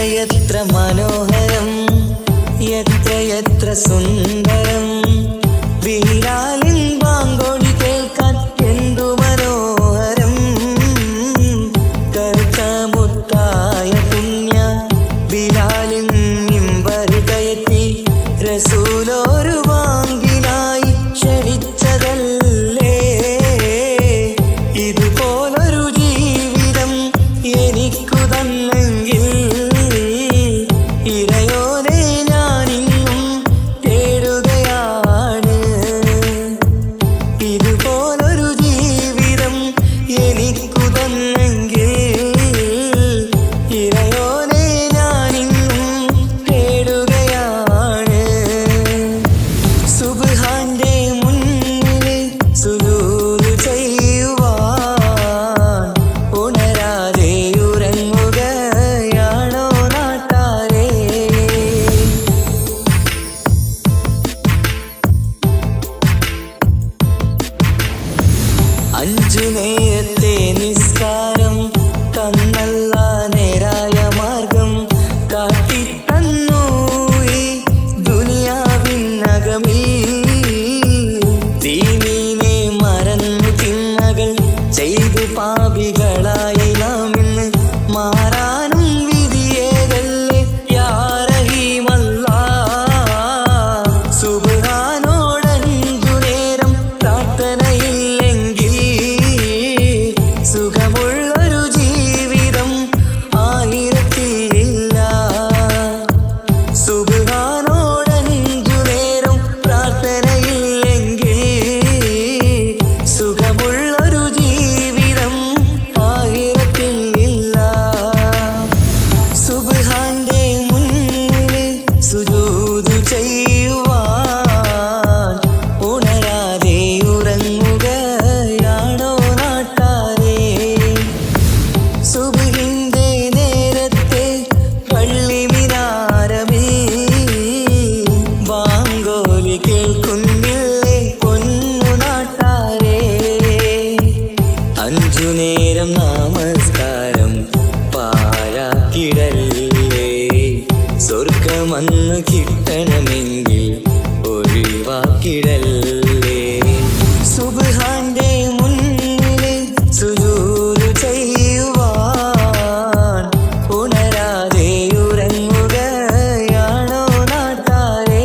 എത്ര മനോഹരം, എത്ര സുന്ദരം. ബിലാലിൻ ബാങ്കൊലി കേൾക്കാൻ എന്തു മനോഹരം. കറുത്ത മുത്തായ പുണ്യ ബിലാലിൻ മിമ്പറ് കയറ്റി റസൂലൊരു ബാങ്കിനായി ക്ഷണിച്ചതല്ലേ. ഇതുപോലൊരു ജീവിതം എനിക്കു തന്നെങ്കിൽ ഇറയോനെ ഞാനിന്നും തേടുകയാണ്. ഇതുപോലൊരു ജീവിതം എനിക്കു തന്നെങ്കിൽ ഇറയോനെ ഞാനിന്നും തേടുകയാണ്. സുബ്ഹാന്റെ മുന്നിൽ സുജൂദ് ചെയ്യുവാൻ ഉണരാതെ ഉറങ്ങുകയാണോ നാട്ടാരേ? അഞ്ചു നേരത്തെ നിസ്കാരം തന്നല്ല നേരായ മാർഗം കാട്ടിത്തന്നു ഈ ദുനിയാവിനകമിൽ. ദീനീനെ മറന്നു തിന്മകൾ ചെയ്തു പാപികളായി നാം ഇന്ന് മാറാനും വിധിയേകല്ലേ യാ റഹീമല്ലാഹ്. സുബ്ഹാനോടഞ്ചു നേരം പ്രാർത്ഥനയില്ലെങ്കിൽ സുഖമുള്ളൊരു ജീവിതം ആയിരത്തിലില്ല. സുബ്ഹാനോടഞ്ചു നേരം പ്രാർത്ഥനയില്ലെങ്കിൽ സുഖമുള്ളൊരു ജീവിതം ആയിരത്തിലില്ല. സുബ്ഹാന്റെ മുന്നിൽ സുജൂദ് ചെയ്യുവാൻ ഉണരാതെ ഉറങ്ങുകയാണോ നാട്ടാരേ? സുബ്ഹിന്റെ നേരത്തെ പള്ളി മിനാരമേ ബാങ്കോലി കേൾക്കുന്നില്ലേ പൊന്നു നാട്ടാരേ? അഞ്ചു നേരം നമസ്കാരം പാഴാക്കിടല്ലേ. സ്വർഗമന്ന് കിട്ടണമെങ്കിൽ ഒഴിവാക്കിടല്ലേ. സുബ്ഹാന്റെ മുന്നിൽ സുജൂദ് ചെയ്യുവാൻ ഉണരാതെ ഉറങ്ങുകയാണോ നാട്ടാരേ?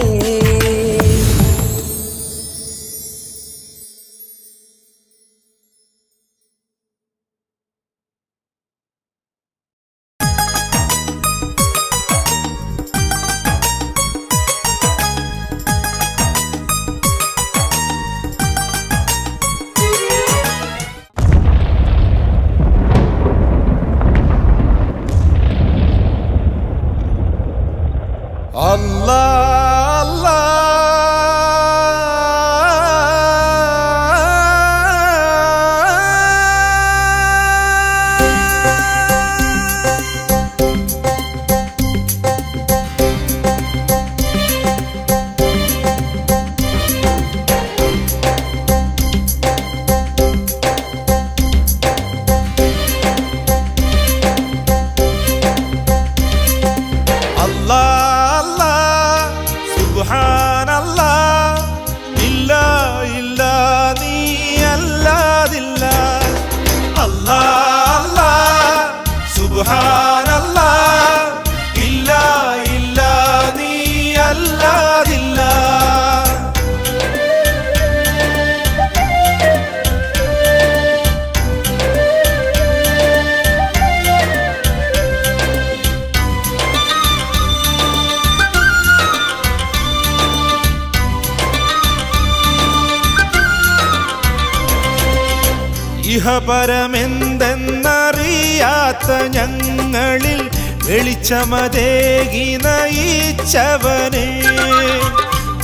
ഇഹപരമെന്തെന്നറിയാത്ത ഞങ്ങളിൽ വെളിച്ചമതേകി നയിച്ചവനെ,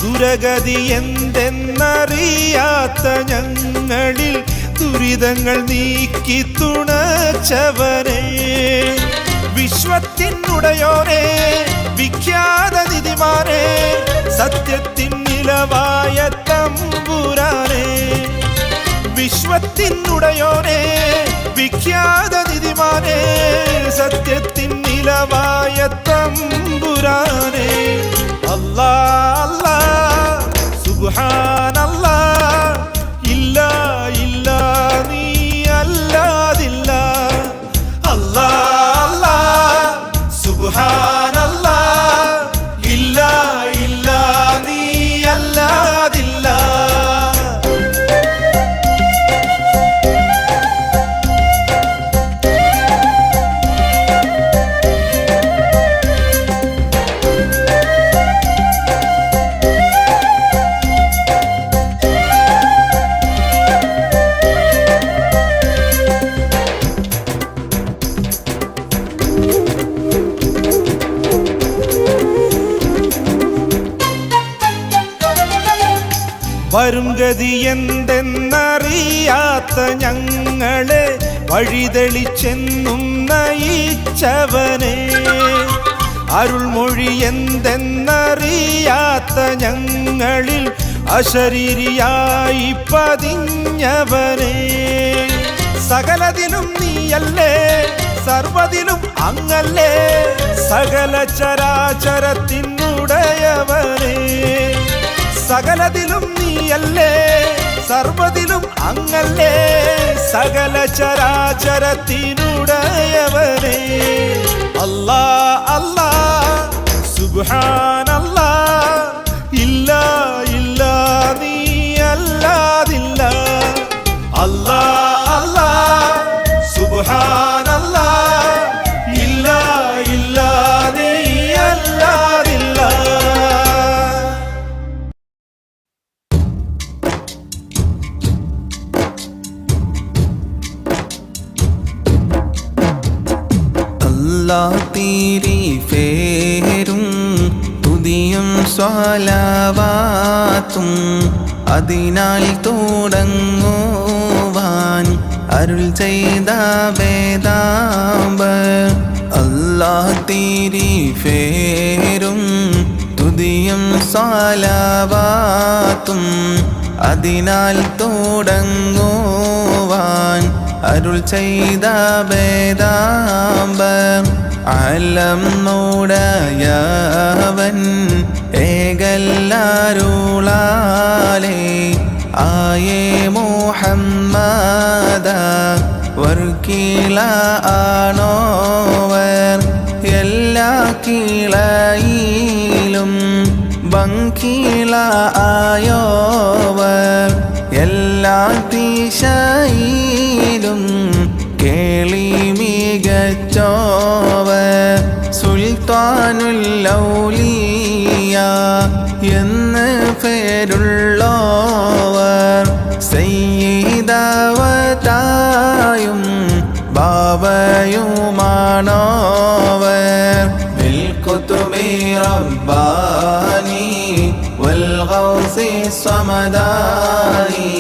ദുരഗതി എന്തെന്നറിയാത്ത ഞങ്ങളിൽ ദുരിതങ്ങൾ നീക്കി തുണച്ചവനെ, വിശ്വത്തിനുടയോനെ വിഖ്യാത നിധിമാനെ, സത്യത്തിൻ നിലവായ തമ്പുരാനെ, വിശ്വത്തിനുടയോനെ വിഖ്യാത നിധിമാനേ സത്യത്തിൻ നിലവായ തമ്പുരാനേ അല്ലാ അല്ലാ സുബ്ഹാനല്ലാ ഇല്ലാ ഇല്ലാ നീ അല്ലാതില്ല അല്ലാ അല്ലാ സുബ്ഹാനല്ലാ ഇല്ലാ ഇല്ലാ നീ അല്ലാതില്ല വരും ഗതി എന്തെന്നറിയാത്ത ഞങ്ങളെ വഴിതെളിച്ചെന്നും നയിച്ചവനെ അരുൾമൊഴി എന്തെന്നറിയാത്ത ഞങ്ങളിൽ അശരീരിയായി പതിഞ്ഞവനെ സകലതിലും നീയല്ലേ സർവ്വതിലും അങ്ങല്ലേ സകല ചരാചരത്തിനുടയവനെ സകലതിലും നീയല്ലേ സർവ്വതിലും അങ്ങല്ലേ സകല ചരാചരത്തിനുടയവനെ അല്ലാ അല്ലാ സുബ്ഹാനല്ലാ ഇല്ലാ ഇല്ലാ നീ അല്ലാതില്ല അല്ലാ അല്ലാ സുബ്ഹാനല്ലാ ഇല്ലാ ഇല്ലാ നീ അല്ലാതില്ല തീരി ഫേരും തുതിയും സ്വലാവാത്തും അതിനാൽ തുടങ്ങുവാൻ അരുൾ ചെയ്ത വേദാംബർ അല്ലാഹ് തീരി ഫേരും തുതിയും സ്വലാവാത്തും അതിനാൽ തുടങ്ങുവാൻ അരുൾ ചെയ്ത വേദാംബർ അലം നോടയവൻ ഏകല്ലാരുളാലേ ആയേ മുഹമ്മദ വർക്കീള ആണോവർ എല്ലാ കീളയിലും ബങ്കീള ആയോവർ എല്ലാ ദിശയിലും കേളി മികച്ചോവർ സുൽത്താനുൽ ഔലിയ എന്ന് പേരുള്ളോവർ സയ്യിദവതായും ബാവയുമാണോവർ ബിൽകുതുബി റബ്ബാനി والغوث الصمداني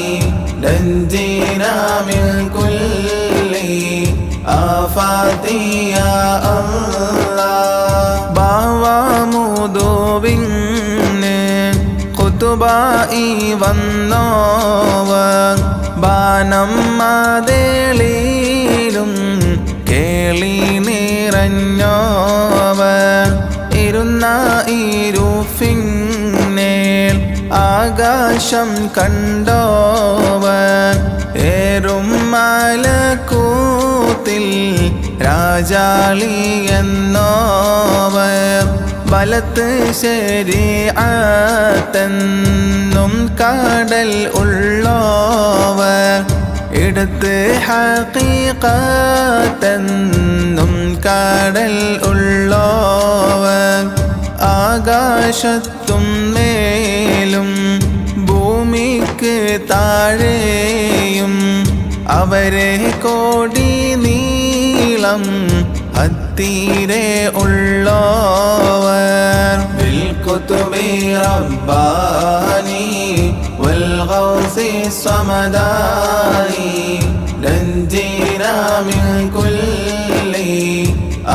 نجينا من كل آفات يا الله ബാവാമുദുവിന് കുതുബായി വന്നോവർ ബാനം മാതേളിയിലും കേളി നിറഞ്ഞോവർ ഇരുന്ന ഇരുഫിന്നേൽ ആകാശം കണ്ടോവർ ഏറും മലക്കൂത്തിൽ രാജാളി എന്നോവർ വലത്ത് ശരീഅത്തെന്നും കടൽ ഉള്ളോവർ ഇടത്ത് ഹഖീഖത്തെന്നും കടൽ ഉള്ളോവർ ആകാശത്തും മേലും ഭൂമിക്ക് താഴെയും അവരെ കോടി നീളം ഹത്തീരെ ഉള്ളോവർ ബിൽകുതുബി റബ്ബാനി വൽഗൗസി സമദാനി നഞ്ജീനാ മിൻ കുല്ലി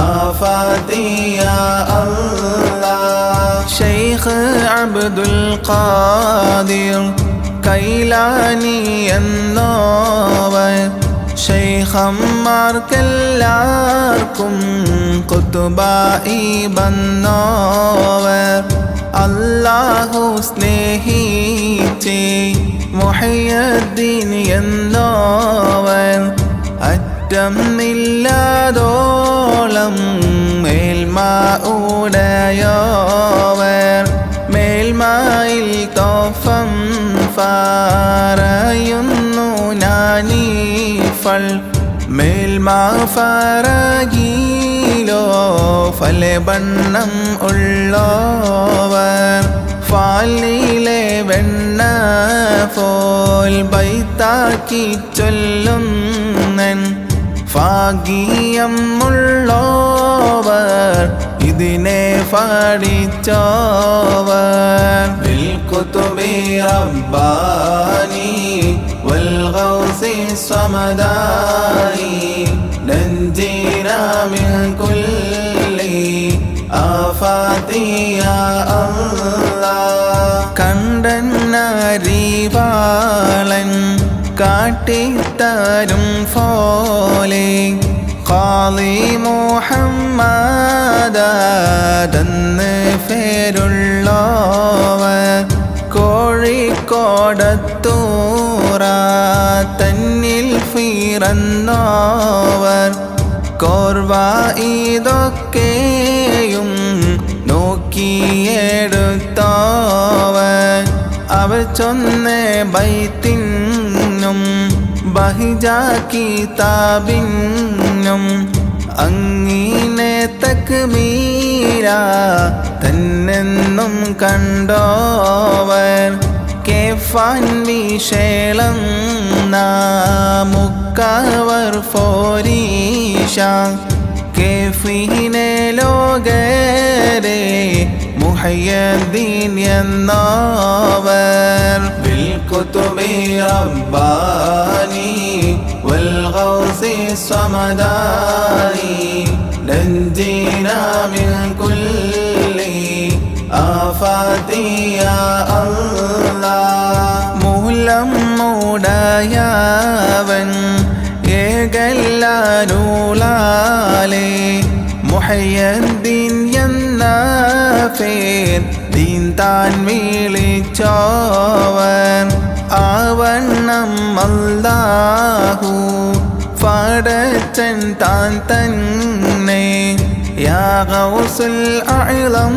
ആഫാതി യാ അല്ലാഹ് ശൈഖ് അബ്ദുൽ ഖാദിർ കൈലാനി എന്നോവർ ശൈഖന്മാർക്കെല്ലാവർക്കും ഖുതുബായി വന്നോവർ അല്ലാഹു സ്നേഹിച്ചേ മുഹയ്യദ്ദീൻ എന്നോവർ അറ്റം ഇല്ലാതോളം മേൽമ ഉടയോവർ മേൽമയിൽ തോഫം പറയുന്നു ഞാനീഫൾ മേൽമ ഫറഗീലോ ഫലബണ്ണം ഉള്ളോവർ ഫാലിലെ വെണ്ണ പോൽ ബൈത്താക്കി ചൊല്ലുന്നൻ ഭാഗ്യം ഉള്ളോവർ ഇതിനെ പഠിച്ചോവർ ബിൽ കുതുബി റബ്ബാനി വൽ ഗൗസി സമദാനി നഞ്ജിനാ മിൻ കുല്ലി ആഫാതി യാ അല്ലാഹ് കണ്ടന്നരിവാളൻ കാട്ടിത്തരും പോലെ ഖാലി മുഹമ്മദെന്ന് പേരുള്ളവർ കോഴിക്കോടത്തൂറ തന്നിൽ പിറന്നവർ കോർവ ഇതൊക്കെയും നോക്കിയെടുത്തവർ അവർ ചൊന്ന ബൈത്തിനും ബഹിജ കിതാബിനും അങ്ങിനെ തക്മീര തന്നെന്നും കണ്ടോവർ കേഫാൻ വിശേളം നാമുക്കവർ ഫോരീഷ കേഫിനെ ലോകരെ മുഹയ്യദ്ദീൻ എന്നോവർ ബിൽ കുതുബി റബ്ബാനി വൽ ഗൗസി സമദാനി നഞ്ജിനാ മിൻ കുല്ലി ആഫാതി യാ അല്ലാഹ് മൂലം മൂടയവൻ ഏകല്ലാരുളാലേ മുഹയ്യദ്ദീൻ എന്ന പേർ ദീൻ താൻ വിളിച്ചോവൻ ആവണ്ണം അല്ലാഹു പടച്ചൻ താൻ തന്നെ യാ ഗൗസുൽ അഅ്ലം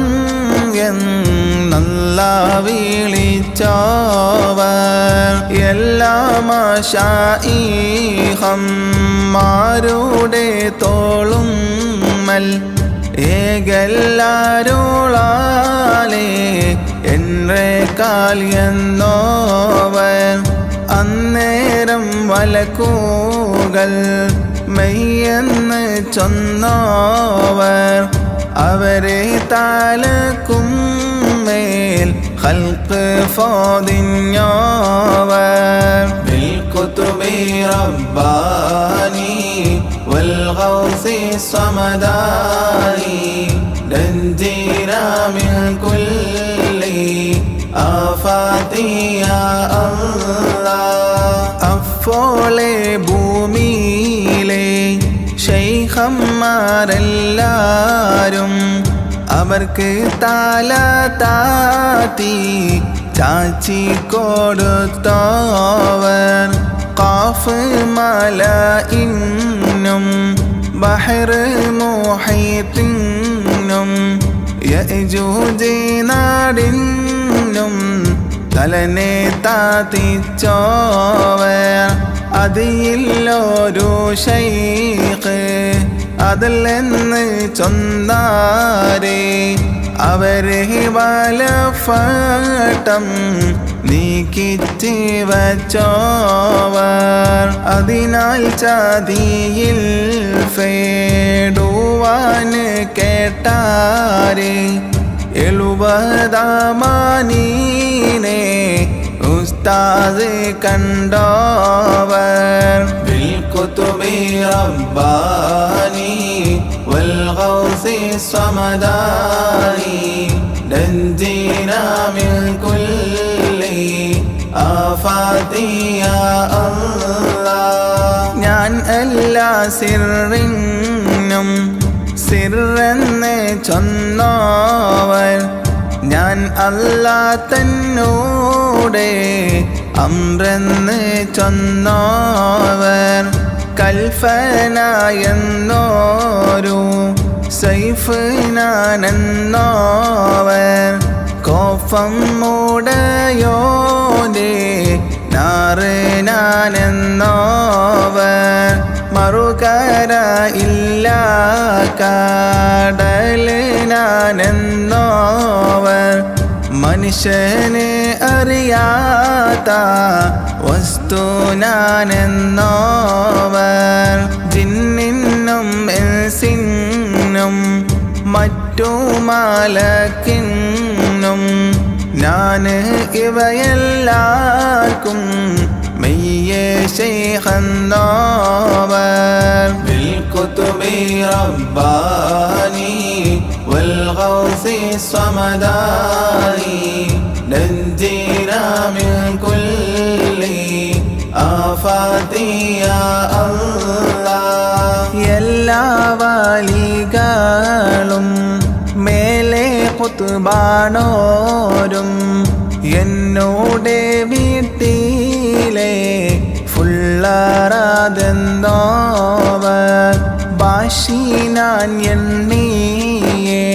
എന്നല്ല വിളിച്ചോവർ എല്ലാ മാശായിഹന്മാരുടെ തോളും മൽ ഏകല്ലാരുളാലേ എന്നെ കാൽ എന്നോവർ അന്നേരം വലക്കൂകൾ മെയ്യെന്ന് ചൊന്നോവർ അവരെ താലക്കും മേൽ ഖൽഖ് ഫോദിഞ്ഞോവർ ബിൽ കുതുബി റബ്ബാനി വൽ ഗൗസി സമദാനി നഞ്ജിനാ മിൻ കുല്ലി ആഫാതി യാ അല്ലാഹ് അഫോളെ ഭൂമിയിലെ ശൈഖന്മാരെല്ലാരും അവർക്ക് താല താത്തി ചാച്ചി കൊടുത്തോവർ ഖാഫ് മലഇന്നും ബഹർ മുഹീത്തിനും യഅജൂജ് നാടിനും തലനെ താത്തിച്ചോവർ അതിലൊരു ശൈഖ് അതിലെന്ന് ചൊന്നാരേ അവരെ വലഫട്ടം നീക്കിച്ച് വച്ചോവർ അതിനാൽ ചതിയിൽ ഫേടുവാൻ കേട്ടാരേ 70 ഉസ്താദ് കണ്ടോവർ ബിൽ കുതുബി റബ്ബാനി വൽ ഗൗസി സമദാനി നഞ്ജിനാ മിൻ കുല്ലി آفاتي يا الله ഞാൻ എല്ലാ സിറിനും സിറെന്ന് ചൊന്നോവർ ഞാൻ അല്ലാ തന്നോടെ അമ്രെന്ന് ചൊന്നോവർ കൽഫന എന്നോരു സൈഫ് ഞാനെന്നോവർ കോഫം മൂടയോടെ നാറ് ഞാനെന്നോവർ മറുകര ഇല്ല കടൽ ഞാനെന്നോവർ മനുഷ്യന് അറിയാത്ത വസ്തു ഞാനെന്നോവർ ജിന്നിനും ഇൻസിനും മറ്റു മലക്കിനും ഞാൻ ഇവയെല്ലാവർക്കും മെയ്യേ ശൈഖെന്നോവർ بالكتب رباني والغوث الصمداني نجينا من كل آفات يا الله എല്ലാ വലികളും മേലെ കുത്തുബാണോരും എന്നോടെ വീട്ടിലെ ഫുള്ളറാതെന്നോവർ ഭാഷിനാൻ എണ്ണിയേ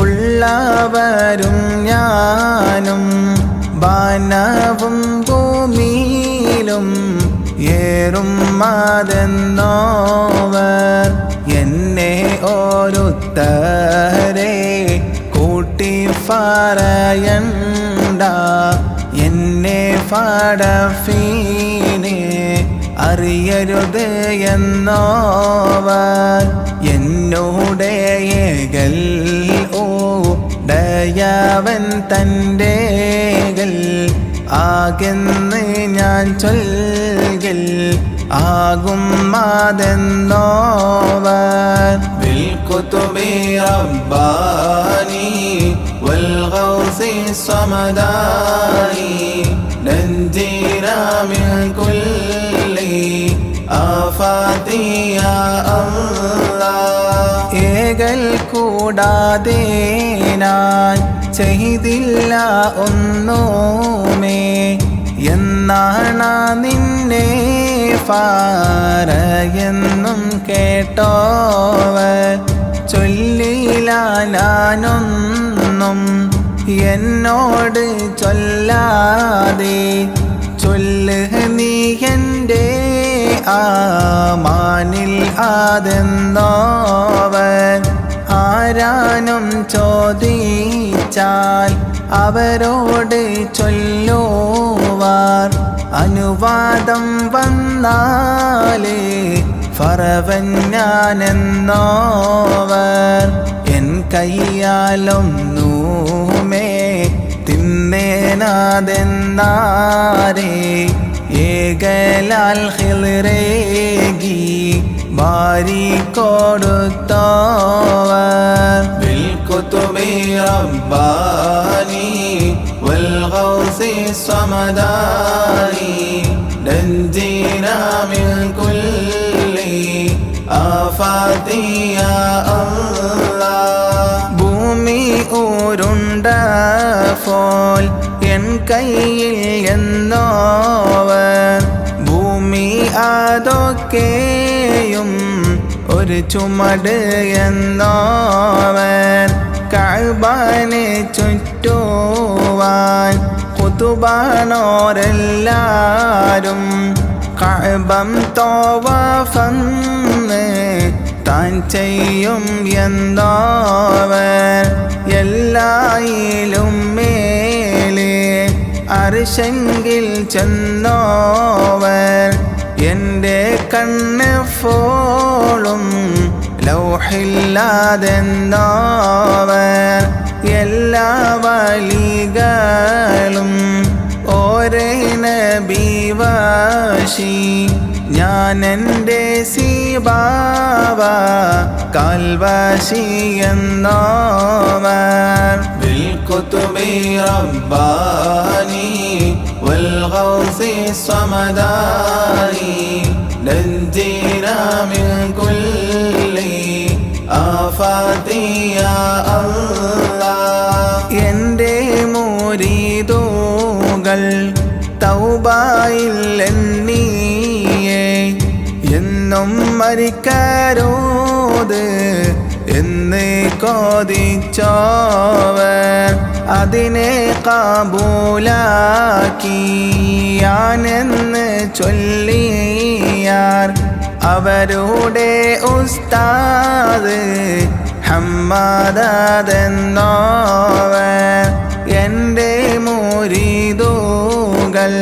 ഉള്ളവരും ഞാനും ബാനവും ഭൂമിയിലും ഏറും മാതെന്നോവർ എന്നെ ഓരുത്തരെ കൂട്ടി പറയണ്ട എന്നെ ഫടഫീനെ അറിയരുത് എന്നോവർ എന്നോടെ ഏകൽ ഓ ദയവൻ തൻ്റെകൾ ആകെന്ന് ഞാൻ ചൊൽകൽ ആകും മാതെന്നോവർ بالكتب رباني والغوث الصمداني نجينا من كل آفات يا الله ഏകൽ കൂടാതെ ഞാൻ ചെയ്തില്ല ഒന്നുമേ എന്നാണ് നിന്നെ ഫാറയെന്നും കേട്ടോവർ ചൊല്ലില്ല ഞാനൊന്നും എന്നോട് ചൊല്ലാതെ ചൊല്ല് നീ എൻ്റെ ആമാനിൽ ആതെന്നോവർ ആരാനും ചോദിച്ചാൽ അവരോട് ചൊല്ലുവാർ അനുവാദം വന്നാലേ ഫറവൻ ഞാനെന്നോവർ എൻ കയ്യാലൊന്നുമേ തിന്നേനാതെന്നാരേ ഏകലാൽ ഖിൽറേകി ബാരി കൊടുത്തോവർ بالكتب رباني والغوث الصمداني نجينا من كل آفات يا الله ഭൂമി ഉരുണ്ടപ്പോൾ എൻ കയ്യിൽ എന്നോവർ ഭൂമി അതൊക്കെയും ഒരു ചുമട് എന്നോവർ കഅബനെ ചുറ്റുവാൻ ഖുതുബാനോരെല്ലാരും കഅബം തവാഫന്ന് താൻ ചെയ്യും എന്നോവർ എല്ലായിലും മേലെ അർശെങ്കിൽ ചെന്നോവർ എൻ്റെ കണ്ണ് ഫോളും ലൗഹില്ലാതെന്നോവർ എല്ലാ വലികളും ഓരേ നബിവാശി ഞാൻ എൻ്റെ സീബാവ കാൽവാശി എന്നോവർ بالكتب رباني والغوث الصمداني نجينا من كل آفات يا الله എൻ്റെ മുരീദുകൾ തൗബയിൽ എണ്ണിയേ എന്നും മരിക്കരുത് എന്ന് കൊതിച്ചോവർ അതിനെ കബൂലാക്കിയാനെന്ന് ചൊല്ലിയാർ അവരുടെ ഉസ്താദ് ഹമ്മദെന്നോവർ എൻ്റെ മുരീദുകൾ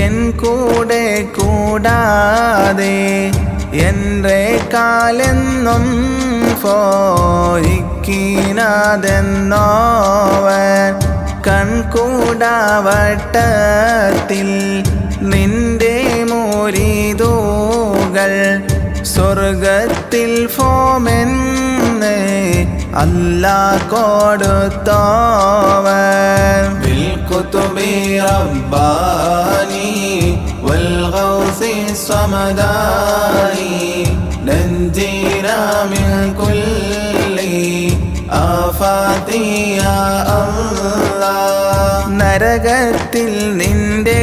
എൻ കൂടെ കൂടാതെ എൻ്റെ കാലെന്നും ഫോയിക്കിനതെന്നോവർ കൺകൂടാവട്ടത്തിൽ നിന്റെ മുരീദുകൾ സ്വർഗത്തിൽ ഫോമെന്ന് അല്ലാഹ് കൊടുത്തോവർ ബിൽകുതുബി റബ്ബാനി വൽഗൗസി സമദാനി നഞ്ജീനാ മിൻ കുല്ലി ആഫാതി യാ അല്ലാഹ് നരകത്തിൽ നിന്റെ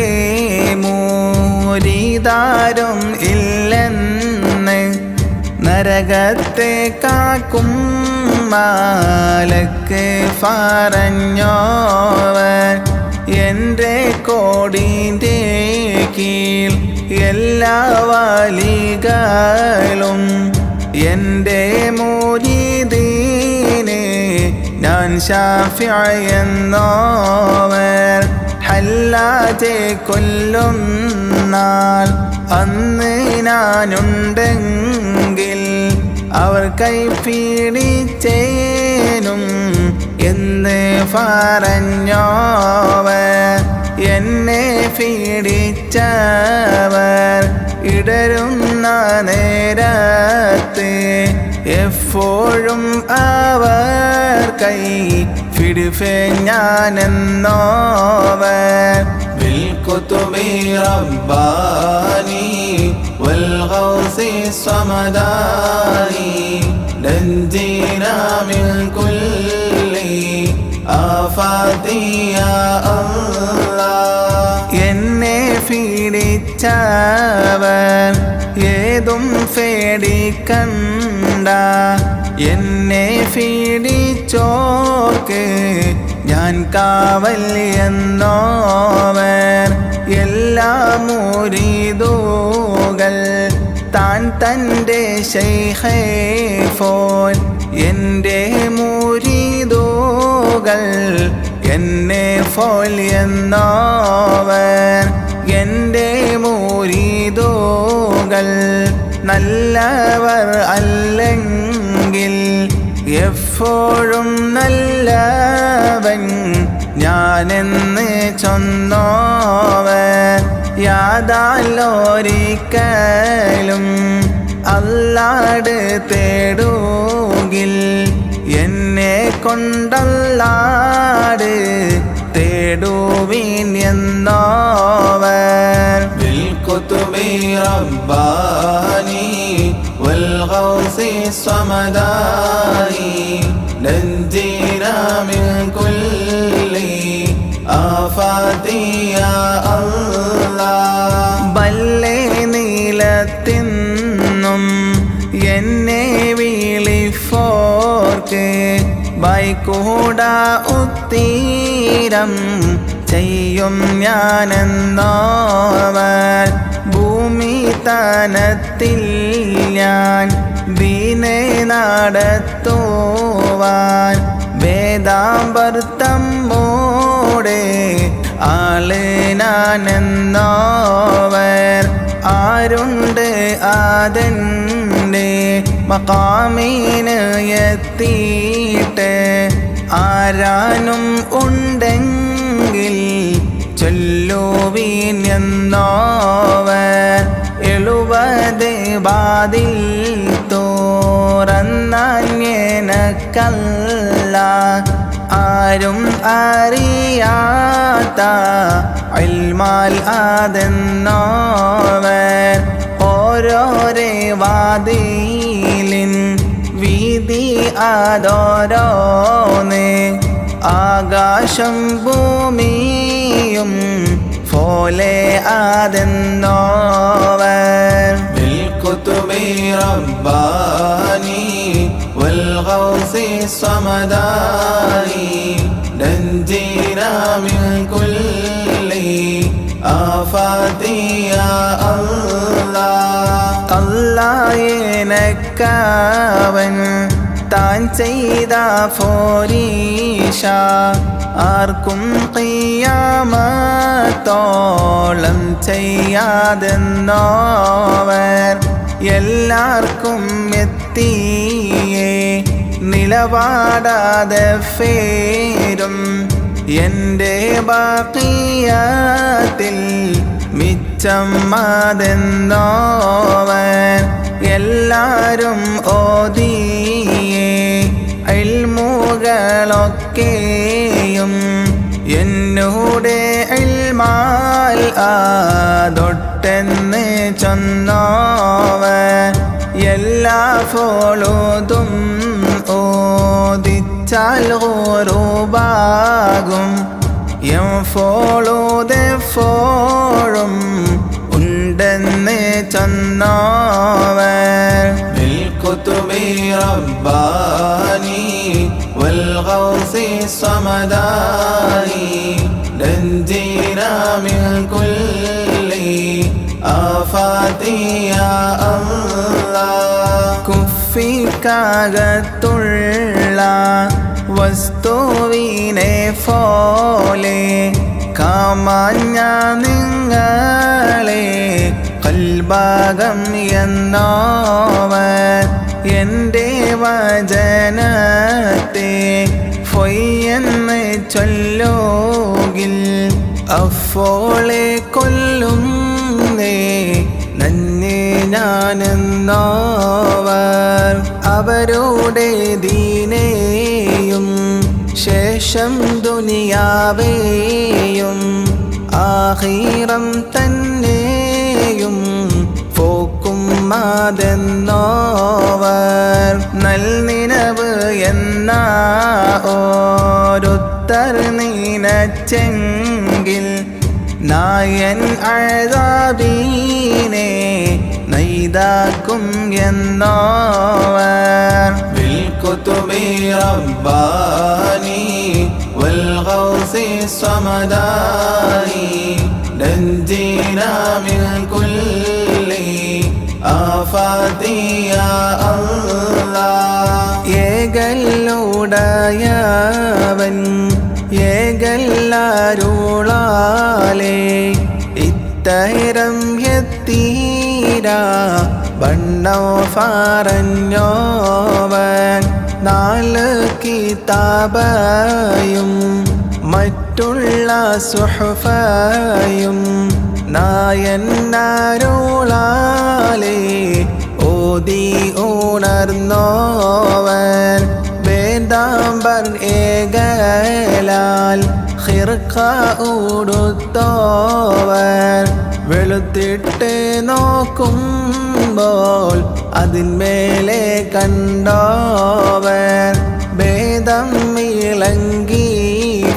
മുരീദാരും ഇല്ലെന്ന് നരകത്തെ കാക്കും മാലക്ക് പറഞ്ഞോവർ എൻ്റെ കോടിൻ്റെ കീഴ് എല്ലാ വലികളും എൻ്റെ മുരീദീനെ ഞാൻ ശാഫിഈ എന്നോവർ ഹല്ലാജെ കൊല്ലും നാൾ അന്ന് ഞാനുണ്ടെങ്കിൽ അവർ കൈ പീഡിച്ചേനും എന്ന് പറഞ്ഞോവർ എന്നെ പീഡിച്ചവർ ഇടരുന്ന നേരത്ത് എപ്പോഴും അവർ കൈ പിടിഫേ ഞാനെന്നോവർ ബിൽകുതുബി റബ്ബാനി വൽഗൗസി സമദാനി നഞ്ജീനാ മിൻ കുല്ലി ആഫാതി യാ അല്ലാഹ് എന്നെ പീഡിച്ചവർ ഏതും പേടിക്കണ്ട എന്നെ പീഡിച്ചോർക്ക് ഞാൻ കാവൽ എന്നോവർ എല്ലാ മുരീദുകൾ താൻ തൻ്റെ ശൈഖേ ഫോൻ എൻ്റെ മുരീദുകൾ എന്നെ ഫോൽ എന്നോവർ എൻ്റെ മുരീദുകൾ നല്ലവർ അല്ലെങ്കിൽ എപ്പോഴും നല്ലവൻ ഞാനെന്ന് ചൊന്നോവർ യാതാലൊരിക്കലും അല്ലാട് തേടുകിൽ എന്നെ കൊണ്ടല്ലാട് തേടുവിൻ എന്നോവർ ബിൽകുതുബി റബ്ബാനി വൽഗൗസി സമദാനി നഞ്ജീനാ മിൻ കുല്ലി ആഫാതി യാ അല്ലാഹ് ബല്ലേ നീലത്തിന്നും എന്നെ വിളിഫോർക്ക് ബൈക്കൂട ഉത്തീരം ചെയ്യും ഞാനെന്നോവർ ഭൂമി തനത്തിൽ ഞാൻ ദീനെ നടത്തുവാൻ വേദാമ്പർത്തം മൂടെ ആള് ഞാനെന്നോവർ ആരുണ്ട് ആദൻ്റെ മഖാമിന് എത്തിയിട്ട് ആരാനും ഉണ്ടെങ്കിൽ ചൊല്ലുവീൻ എന്നോവർ 70 വാതിൽ തുറന്നങ്ങനക്കല്ല ആരും അറിയാത്ത ഇൽമാൽ ആദെന്നോവർ ഓരോരേ വാതിലിൻ വീതി അതോരോന്ന് ആകാശം ഭൂമിയും പോലെ ആദെന്നോവർ بالكتب رباني والغوث الصمداني نجينا من كل آفات يا الله അല്ലാഹ്വിനക്കവൻ താൻ ചെയ്ത ഫോരീഷ ആർക്കും ഖിയാമത്തോളം ചെയ്യാതെന്നോവർ എല്ലാവർക്കും എത്തിയേ നിലപാടാതെ ഫേരും എൻ്റെ ബാക്കിയാത്തിൽ മിച്ചം അതെന്നോവർ എല്ലാരും ഓതിയേ ഇൽമുകളൊക്കെയും എന്നോടെ ഇൽമാൽ ആതൊട്ടെന്ന് ചൊന്നോവർ എല്ലാ ഫോളുതും ഓദിച്ചാൽ ഗുറൂബാകും എപ്പോഴും ഉണ്ടെന്ന് ചൊന്നോവർ بالكتب رباني والغوث الصمداني نجينا من كل آفات يا الله കുഫിക്കകത്തുള്ള വസ്തുവിനെ പോലെ കാമാഞ്ഞ നിങ്ങളെ കൽഭാഗം എന്നോവർ എൻ്റെ വചനത്തെ ഫൊയ്യെന്ന് ചൊല്ലോകിൽ അഫോളെ കൊല്ലുന്നേ നന്നെ ഞാനെന്നോവർ അവരുടെ ദീനേയും ശേഷം ദുനിയാവേയും ആഖിറം തന്നെയും പോക്കും അതെന്നോവർ നൽനിനവ് എന്ന ഓരുത്തർ നീനച്ചെങ്കിൽ നായൻ അഴാബീനെ നൈതാക്കും എന്നോവർ بالكتب رباني والغوث الصمداني نجينا من كل آفات يا الله ഏകല്ലുടയവൻ ഏകല്ലാരുളാലേ ഇത്തരം എത്തീരാ ബണ്ണോ പറഞ്ഞോവൻ നാല് കിതാബയും മറ്റുള്ള സുഹഫയും നായന്നാരുളാലേ ഓതി ഉണർന്നോവൻ വേദാംബർ ഏകലാൽ ഖിർഖ ഉടുത്തോവർ വെളുത്തിട്ട് നോക്കുമ്പോൾ അതിന്മേലെ കണ്ടോവർ ഭേദം ഇളങ്കി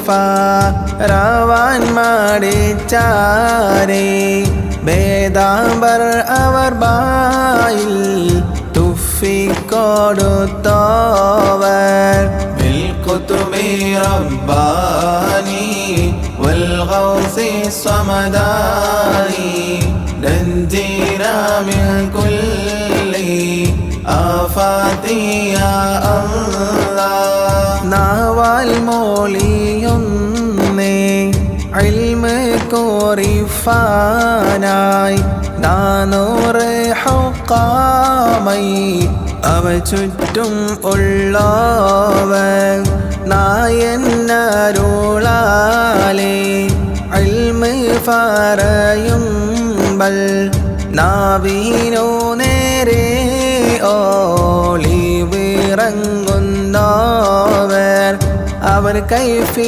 ഫാരവാൻ മാടിച്ചാരേ ഭേദാംബർ അവർ ബായിൽ തുഫിക്കൊടുത്തോവർ بالكتب رباني والغوث الصمداني نجينا من كل آفات يا الله നാവാൽ മോളിയൊന്നേ ഇൽമ് കോറിഫാനായി 400 ഹുക്കാമൈ അവ ചുറ്റും ഉള്ളവർ നായന്നരുളാലേ ഇൽമ് പറയുമ്പൽ നാവീനോ നേരെ ഓളിവിറങ്ങുന്നവർ അവർ കൈഫിടിച്ചതിൽ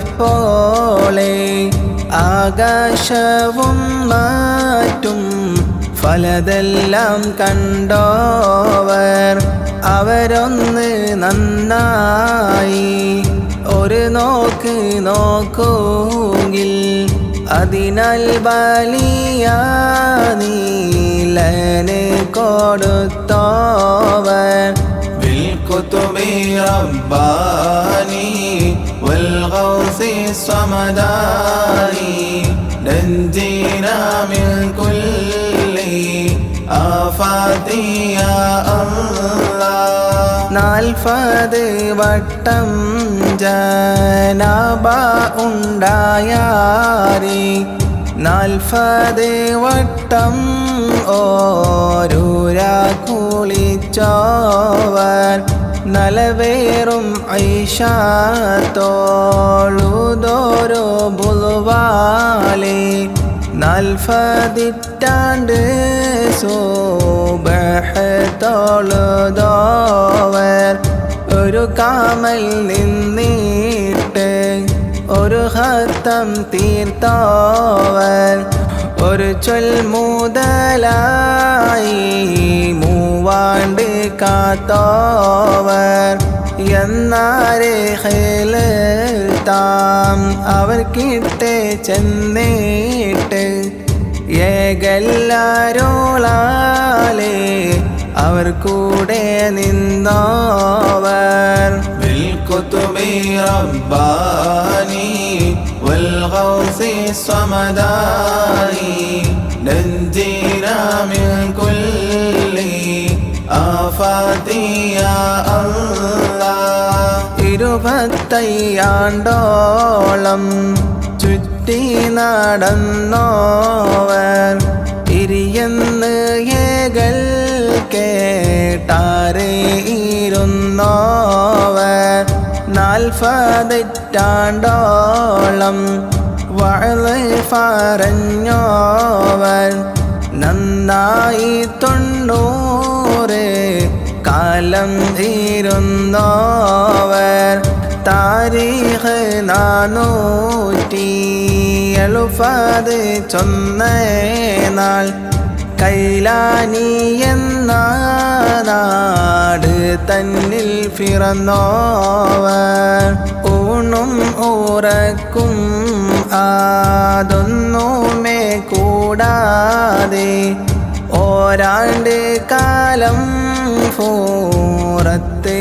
തൊഫ്ഫിറപ്പോളെ ആകാശവും മാറ്റും ഫലതെല്ലാം കണ്ടോവർ അവരൊന്ന് നന്നായി ഒരു നോക്ക് നോക്കുകിൽ അതിനാൽ വലിയ നീലന് കൊടുത്തോവർ بالكتب رباني والغوث الصمداني نجينا من كل آفات يا الله 40 വട്ടം ജനാബ ഉണ്ടായാരി 40 വട്ടം ഓരൂര കുളിച്ചോവർ നലവേറും ഐഷത്തോളുതോരോ ബുൽവാലെ 40 ഇറ്റാണ്ട് സുബഹ് തൊഴുതോവർ ഒരു കാമൽ നിന്നിട്ട് ഒരു ഹത്തം തീർത്തോവർ ഒരു ചൊൽ മുതലായി 3 ആണ്ട് കാത്തോവർ എന്നാരെ താം അവർക്കിട്ട് ചെന്നിട്ട് ഏകല്ലാരോളാലേ അവർ കൂടെ നിന്നോവർ بالكتب رباني والغوث الصمداني نجينا من كل آفات يا الله 25 ആണ്ടോളം ചുറ്റി നടന്നോവർ ഇരിയെന്ന് ഏകൽ കേട്ടാരെ ഇരുന്നോവർ 40 ഇറ്റാണ്ടോളം വഅള് പറഞ്ഞോവർ നന്നായി 90 കാലം ഇരുന്നോവർ താരീഖ് 470 ചൊന്നേനാൾ കൈലാനി എന്ന നാട് തന്നിൽ പിറന്നോവർ ഊണും ഉറക്കും അതൊന്നുമേ കൂടാതെ ഓരാണ്ട് കാലം പൂറത്ത്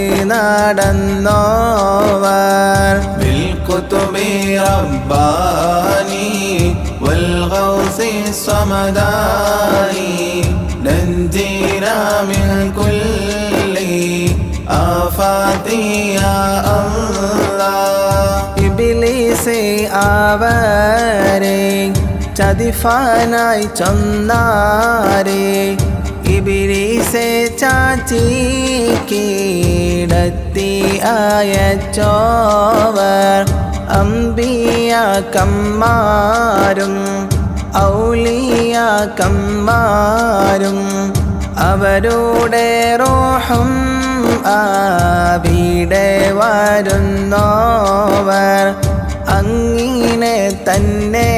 നടന്നോവർ بالكتب رباني والغوث الصمداني نجينا من كل آفات يا الله ഇബ്ലീസ് അവരെ ചതിഫാനായി ചൊന്നാരെ ഇബ്ലീസെ ചാച്ചി കീടത്തി അയച്ചോവർ അംബിയാക്കന്മാരും ഔലിയാക്കന്മാരും അവരുടെ റൂഹും അവിടെ വരുന്നോവർ അങ്ങിനെ തന്നെ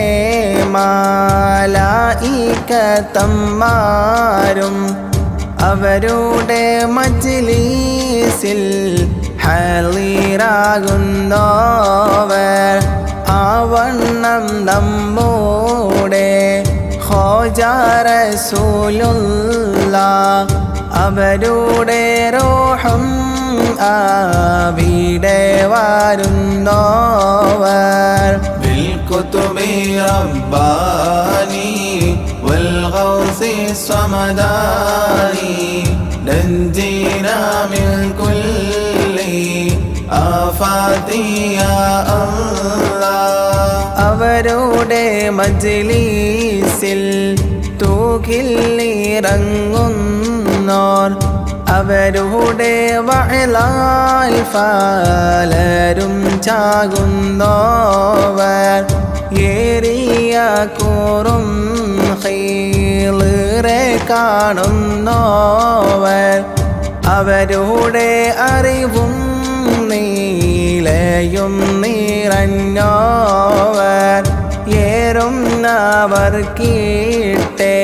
മാലായികത്തന്മാരും അവരുടെ മജ്‌ലിസിൽ ഹാളിറാകുന്നോവർ ആവണ്ണം നമ്മോടെ ഖോജ റസൂലുള്ളാഹ് അവരുടെ റൂഹും അവിടെ വരുന്നോവർ بالكتب رباني والغوث الصمداني نجينا من كل آفات يا الله അവരുടെ മജ്‌ലിസിൽ തൂകിലിറങ്ങുന്നോർ അവരുടെ വഅലാൽ പലരും ചാകുന്നോവർ ഏറിയ കൂറും ഖൈറെ കാണുന്നോവർ അവരുടെ അറിവും നീല ഇലയും നിറഞ്ഞോവർ ഏറുന്നവർ കീട്ടേ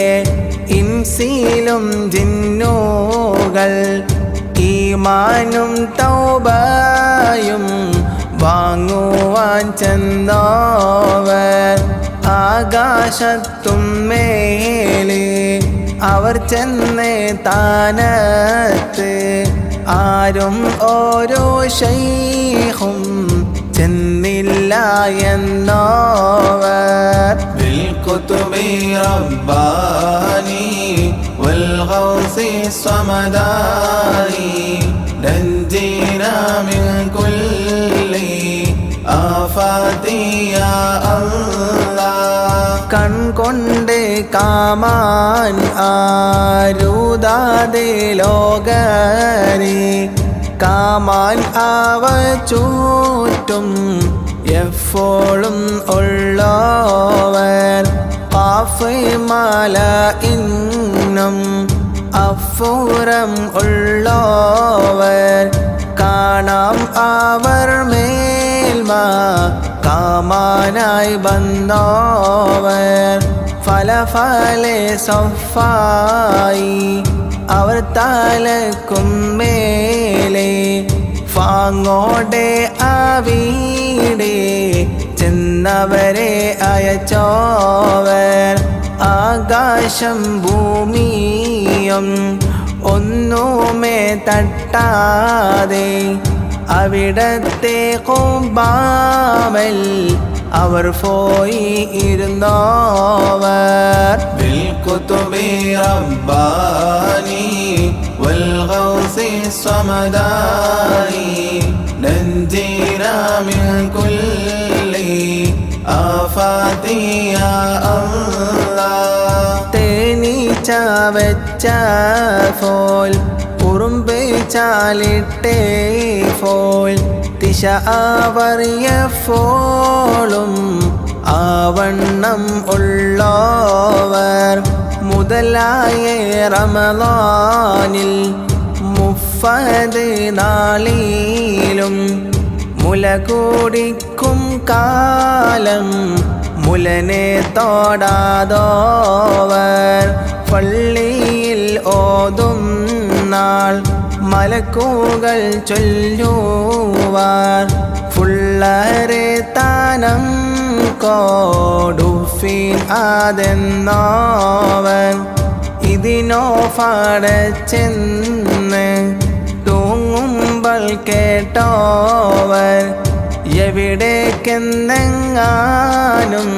ഇൻസിലും ജിന്നുകൾ ഈമാനും തൗബയും വാങ്ങുവാൻ ചെന്നോവർ ആകാശത്തും മേലെ അവർ ചെന്നേ താനത്ത് ആരും ഓരോ ശൈഖും ചെന്നില്ല എന്നോവർ بالكتب رباني والغوث الصمداني نجينا من كل آفات يا الله കൺകൊണ്ട് കാമാൻ ആരുതാതെ ലോകനെ കാമാൻ അവ ചൂറ്റും എപ്പോഴും ഉള്ളവർ കാഫ് മാല ഇന്നും അഫുറം ഉള്ളവർ കാണാം അവർ മേൽമ കാമാനായി വന്നോവർ ഫലഫലെ സഫായി അവർ തലക്കും മേലെ ഫാങ്ങോടെ അവിടെ ചെന്നവരെ അയച്ചോവർ ആകാശം ഭൂമിയും ഒന്നുമേ തട്ടാതെ അവിടത്തെ കുബാമൽ അവർ പോയി ഇരുന്നോവർ بالكتب رباني والغوث الصمداني نجينا من كل آفات يا الله തേനീച്ച വെച്ച ഫോൽ ഉറുമ്പ് ചാലിട്ടേ ഫോൽ ദിശ ആവറിയപ്പോളും ആവണ്ണം ഉള്ളവർ മുതലായ റമളാനിൽ 30 നാളിലും മുല കുടിക്കും കാലം മുലനെ തോടാതോവർ പള്ളിയിൽ ഓതും നാൾ മലക്കുകൾ ചൊല്ലുവാർ ഫുള്ളരെ താനം കോടുഫീൻ ആതെന്നോവൻ ഇതിനോ ഫടച്ചെന്ന് തൂങ്ങുമ്പോൾ കേട്ടോവർ എവിടേക്കെന്നെങ്ങാനും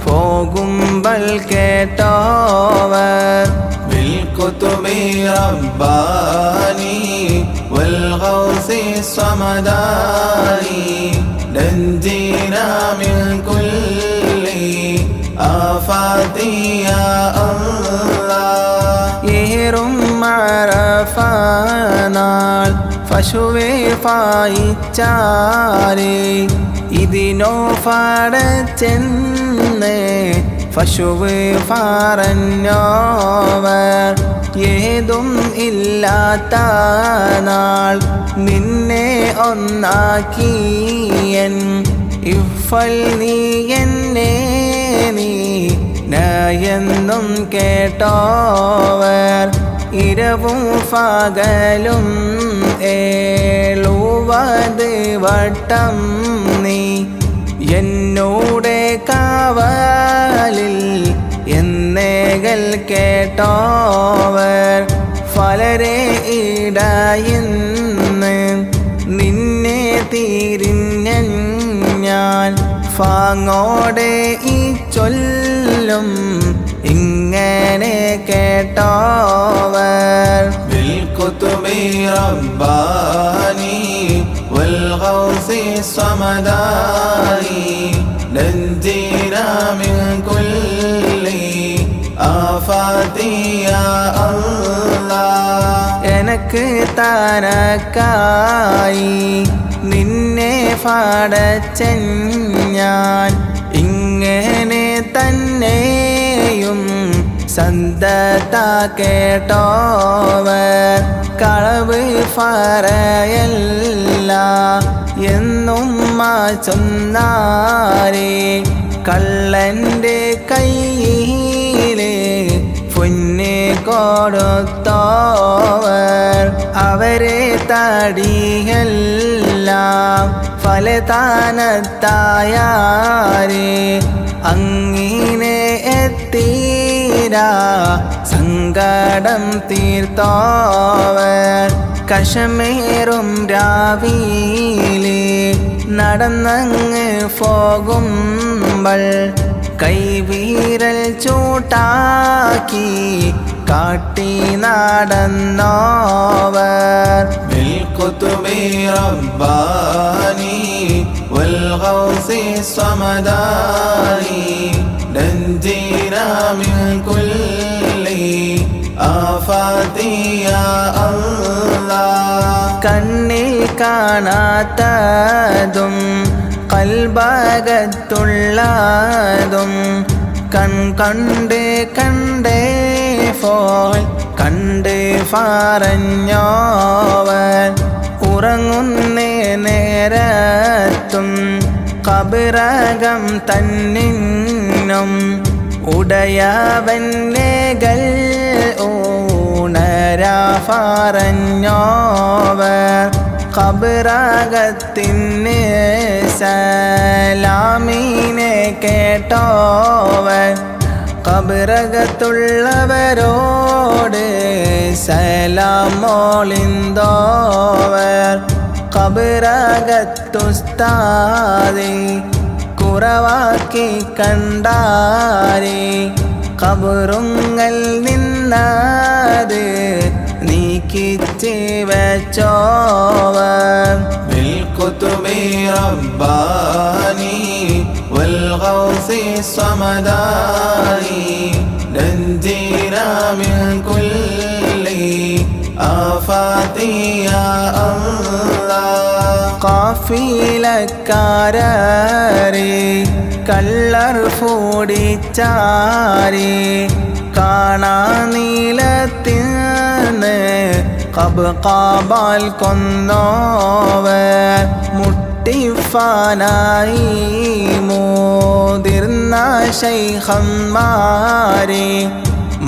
പോകുമ്പോൾ കേട്ടോവർ بالكتب رباني والغوث الصمداني نجينا من كل آفات يا الله ഏറും മറഫനാൾ പശുവെ പായിച്ചാരേ ഇതിനോ ഫടച്ചെന്ന് പശുവ് പറഞ്ഞോവർ ഏതും ഇല്ലാത്ത നാൾ നിന്നെ ഒന്നാക്കിയൻ ഇഫൽ നീ എന്നെ നീ നയെന്നും കേട്ടോവർ ഇരവും പകലും 70 വട്ടം നീ എന്നോടെ കാവലിൽ എന്നേകൾ കേട്ടോവർ ഫലരെ ഇടയിന്ന് നിന്നെ തിരിഞ്ഞൻ ഞാൻ ഫാങ്ങോടെ ഈ ചൊല്ലും ഇങ്ങനെ കേട്ടോവർ بالكتب رباني والغوث الصمداني نجينا من كل آفات يا الله എനക്ക് താനക്കായി നിന്നെ ഫടച്ചൻ ഞാൻ ഇങ്ങനെ തന്നെയും സന്തത കേട്ടോവർ കളവ് പറയല്ല എന്നും ചൊന്നാരേ കള്ളൻ്റെ കയ്യിലെ പൊന്നെ കൊടുത്തോവർ അവരെ തടിയെല്ലാം ഫലതാനത്തായാരേ അങ്ങിനെ എത്തീരാ സങ്കടം തീർത്തോവർ കശമേറും രാവിലെ നടന്നങ്ങ് പോകുമ്പോൾ കൈവിരൽ ചൂട്ടാക്കി കാട്ടി നടന്നോവർ بالقطب رباني والغوث الصمداني نجينا من كل آفات يا الله കണ്ണിൽ കാണാത്തതും കൽബകത്തുള്ളതും കണ്ട് ഫോൾ കണ്ട് പറഞ്ഞോവൻ ഉറങ്ങുന്നേ നേരത്തും കബറകം തന്നിന്നും ഉടയവന്നേകൾ ഊണരാ പറഞ്ഞോവർ കബറകത്തിന് സലാമിനെ കേട്ടോവൻ കബറകത്തുള്ളവരോട് സലാം മോളിന്തോവർ കബറകത്തുസ്താദേ കുറവാക്കി കണ്ടാരേ കബറുങ്ങൾ നിന്നത് നീക്കിച്ച് വെച്ചോവർ بالقطب رباني والغوث الصمداني نجينا من كل آفات يا الله കാഫിലക്കാരേ കള്ളർ ഫൂടിച്ചാരേ കാണാ നീലത്തിന്ന് കബാൽ കൊന്നോവർ മുട്ടിഫാനായി മോതിർന്ന ശൈഖന്മാരെ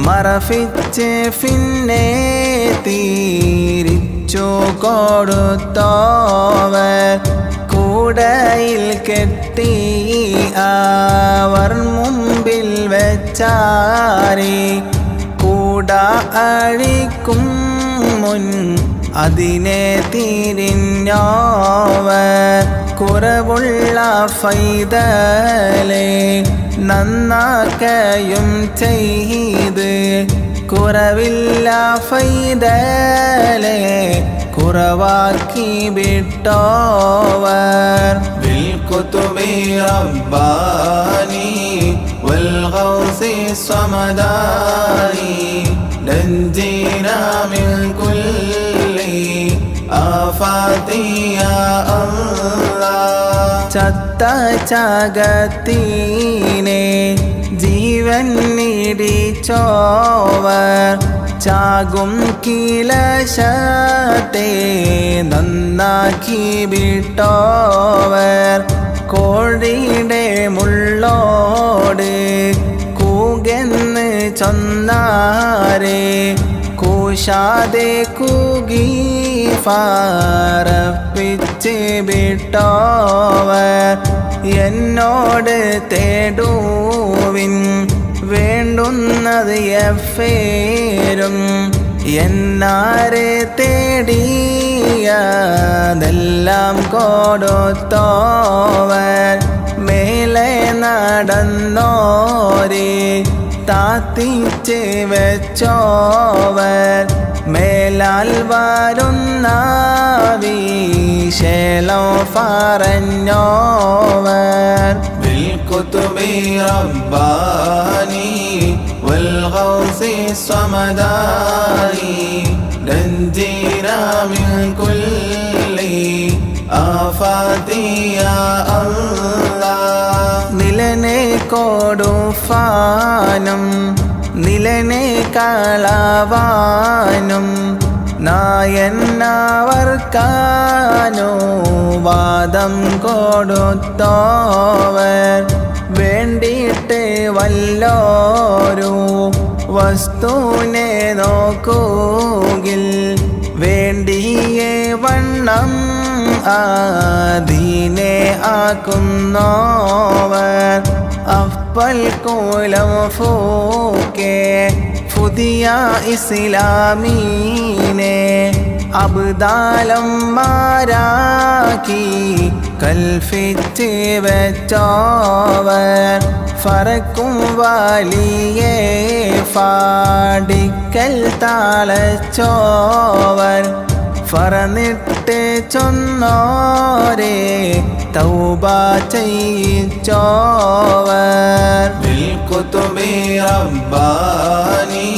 മറഫിച്ച് പിന്നെ തീരിച്ചു കൊടുത്തോവർ കൂടയിൽ കെട്ടി അവർ മുമ്പിൽ വെച്ചാരേ കൂട അഴിക്കും മുൻ അതിനെ തിരിഞ്ഞോവർ കുറവുള്ള ഫൈതലെ നന്നാക്കയും ചെയ്ത് കുറവില്ല ഫൈതലെ കുറവാക്കി വിട്ടോവർ بالقطب رباني والغوث الصمداني نجينا من كل آفات يا الله ചത്ത ചാകത്തീനെ ജീവൻ നീടിച്ചോവർ ചാകും കിലശത്തെ നന്നാക്കി വിട്ടോവർ കോഴിയുടെ മുള്ളോട് കൂകെന്ന് ചൊന്നാരേ കൂശാതെ കൂകി ഫാറപ്പിച്ച് വിട്ടോവർ എന്നോട് തേടുവിൻ വേണ്ടുന്നത് എഫേരും എന്നാരെ തേടിയതെല്ലാം കൊടുത്തോവർ മേലെ നടന്നോരേ താത്തിച്ച് വെച്ചോവർ മേലാൽ വരുന്ന വിശേലം പറഞ്ഞോവർ بالقطب رباني والغوث الصمداني نجينا من كل آفات يا الله നിലനെ കൊടുഫാനും നിലനെ കളവാനും വാദം കൊടുത്തോവർ വേണ്ടിയിട്ട് വല്ലോരു വസ്തുവിനെ നോക്കുകിൽ വേണ്ടിയേ വണ്ണം ആദീനെ ആക്കുന്നോവർ അഫ്ബൽ കുലം ഫൂക്കെ പുതിയ ഇസ്ലാമീനെ അബ്ദാലം മാരാക്കി കൽഫിച്ച് വെച്ചോവർ ഫറക്കും വലിയേ ഫാടിക്കൽ താളച്ചോവർ ഫറന്നിട്ട് ചൊന്നോരെ തൗബ ചെയ്യിച്ചോവർ ബിൽകുതുബി റബ്ബാനി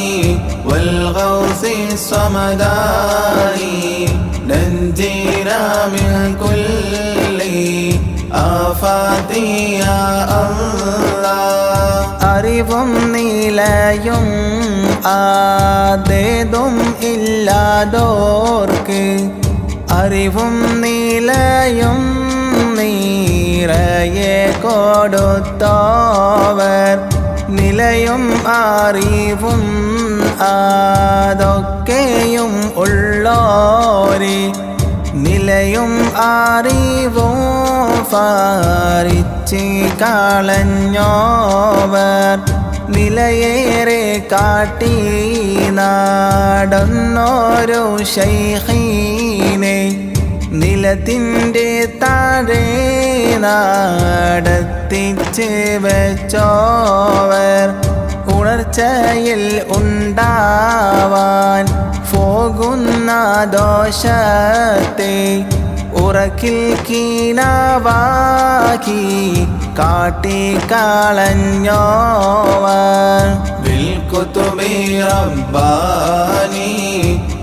വൽഗൗസി സമദാനി നഞ്ജീനാ മിൻ കുല്ലി ആഫാതി യാ അല്ലാഹ്. അറിവും നിലയും ആദേതും ഇല്ലാതോർക്ക് അറിവും നിലയും നീറയെ കൊടുത്തോവർ നിലയും അറിവും അതൊക്കെയും ഉള്ളോരെ നിലയും അറിവും ഫാരിച്ച് കളഞ്ഞോവർ നിലയേറെ കാട്ടി നടന്നോരോ ശൈഖീനെ നിലത്തിൻ്റെ താഴെ നടത്തിച്ച് വെച്ചോവർ ഉണർച്ചയിൽ ഉണ്ടാവാൻ പോകുന്ന ദോഷത്തെ ഉറക്കിൽ കീനാവാക്കി കാട്ടിക്കളഞ്ഞോവർ ബിൽകുതുബി റബ്ബാനി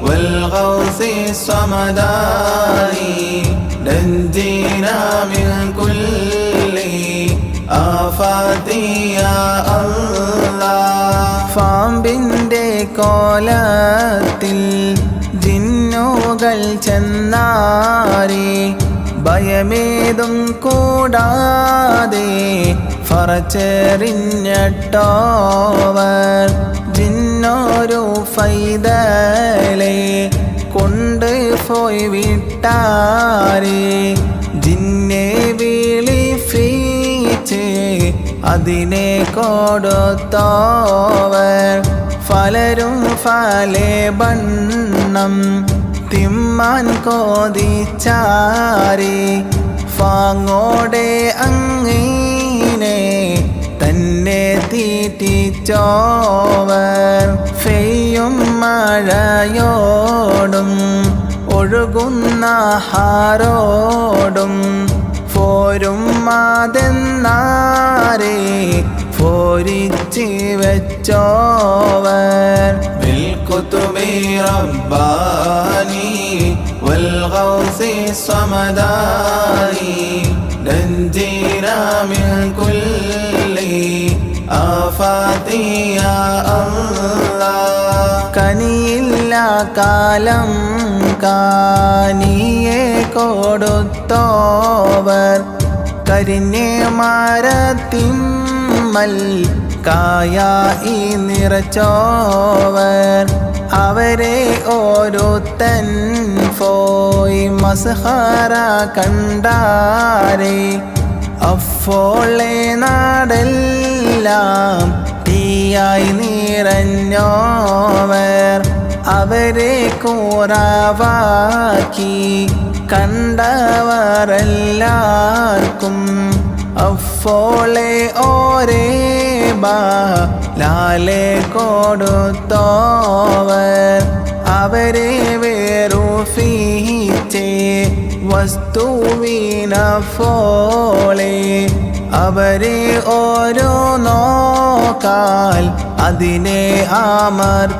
വൽഗൗസി സമദാനി നഞ്ജീനാ മിൻ കുല്ലി ആഫാതി യാ അല്ലാഹ്. പാമ്പിൻ്റെ കോലത്തിൽ ജിന്നുകൾ ചെന്നാരെ ഭയമേതും കൂടാതെ ഫറച്ചെറിഞ്ഞിട്ടോവർ ജിന്നൊരു ഫൈതലെ കൊണ്ട് പോയി വിട്ടാരെ ജിന്നെ വിളിപ്പിച്ച് അതിനെ കൊടുത്തോവർ ഫലരും ഫലേ ബണ്ണം തിമ്മാൻ കോതിച്ചാരി ഫാങ്ങോടെ അങ്ങീനെ തന്നെ തീറ്റിച്ചോവർ ഫെയ്യും മഴയോടും ഒഴുകുന്ന ഹാരോടും പോരും മാതെന്നാരെ പോരിച്ച് വെച്ചോവർ ബിൽകുതുബി റബ്ബാനി വൽഗൗസി സമദാനി നഞ്ജീനാ മിൻ കുല്ലി ആഫാതി യാ അല്ലാഹ്. കനിയില്ല കാലം കാനിയെ കൊടുത്തോവർ കരിഞ്ഞേ മരത്തിമ്മൽ കായായി നിറച്ചോവർ അവരെ ഓരോത്തൻ പോയി മസ്ഹറ കണ്ടാരെ അഫോളെ നാടെല്ലാം തീയായി നിറഞ്ഞോവർ അവരെ കൂറാവാക്കി കണ്ടവരെല്ലാവർക്കും അഫോളെ ഓരേ ലാലെ കൊടുത്തോവർ അവരെ വേറുഫീച്ചേ വസ്തുവിനഫോളെ അവരെ ഓരോ നോക്കാൽ അതിനെ അമർത്തോവർ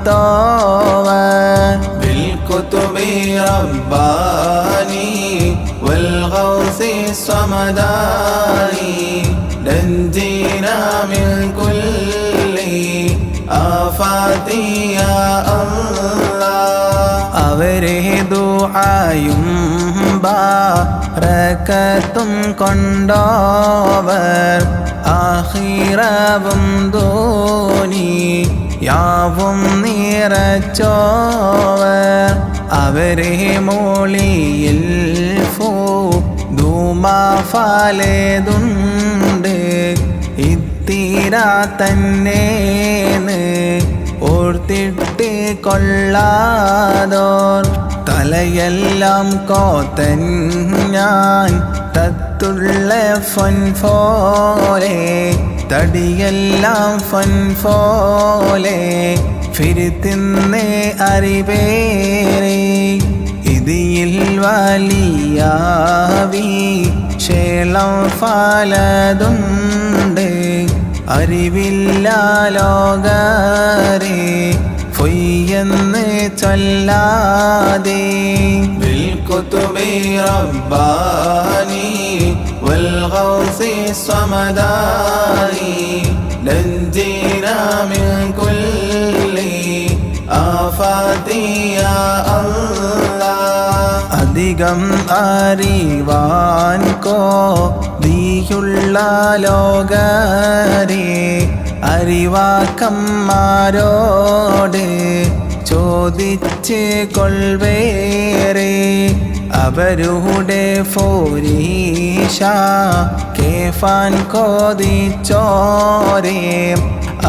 ബിൽകുതുബി റബ്ബാനി വൽഗൗസി സമദാനി നഞ്ജീനാ മിൻ കുല്ലി ആഫാതി യാ അല്ലാഹ്. അവരെ ദുആയും ബറകത്തും കൊണ്ടോവർ ആഖിറവും ദുനിയാവും നിറച്ചോവർ അവരെ മോളിയിൽ ധൂമഫലതുണ്ട് ഇത്തിര തന്നേന്ന് ഓർത്തിട്ട് കൊള്ളാതോർ തലയെല്ലാം കോത്തൻ ഞാൻ തത്തുള്ള ഫൻ പോലെ തടിയെല്ലാം ഫൻ പോലെ ഫിരിത്തിന്ന് അറിവേറെ ഇതിൽ വലിയാവി ശേളം ഫലതുണ്ട് അറിവില്ല ലോകരെ പൊയ്യെന്ന് ചൊല്ലാതെ بالكتب رباني والغوث الصمداني نجينا من كل آفات يا الله അധികം അറിവാൻ കോതിയുള്ള ലോകരെ അറിവാക്കന്മാരോട് ചോദിച്ച് കൊൾവേറെ അവരുടെ ഫോരീഷ കേഫാൻ കോതിച്ചോരേ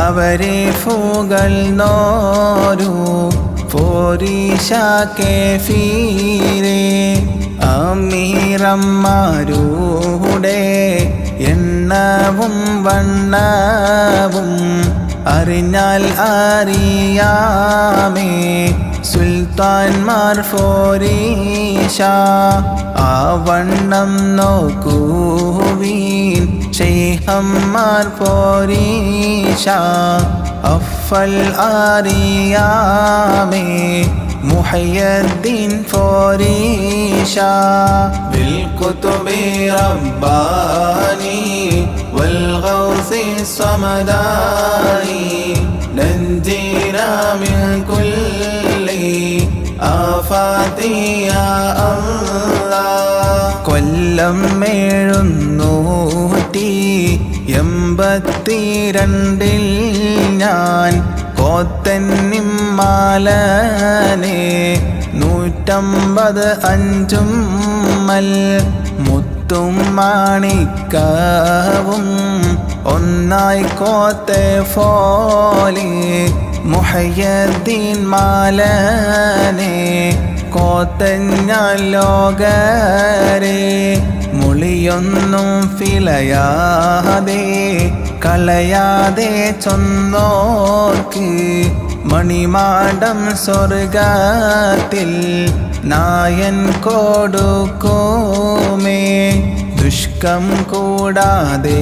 അവരെ ഫുകൾ നോരു ഫോരീഷ കേഫീരേ അമീറന്മാരുടെ എണ്ണവും വണ്ണവും അറിഞ്ഞാൽ അറിയാമേ സുൽത്താൻമാർ ഫോരീഷ ആ വണ്ണം നോക്കുവീൻ ശൈഖന്മാർ ഫോരീഷ അഫൽ അറിയാമേ മുഹയ്യദ്ദീൻ ഫോരീഷ بالكتب رباني والغوث الصمداني نجينا من كل آفات يا الله കൊല്ലം 782 ഞാൻ കോത്തന്നിമാലനെ 150 അഞ്ചുമ്മൽ മുത്തും മാണിക്കവും ഒന്നായി കോത്തെ ഫോലെ മുഹയ്യദ്ദീൻ മാലനെ കോത്തഞ്ഞാൽ ലോകരെ മുളിയൊന്നും ഫിലയാതെ കളയാതെ ചൊന്നോർക്ക് മണിമാടം സ്വർഗത്തിൽ നായൻ കൊടുക്കുമേ ദുഷ്കം കൂടാതെ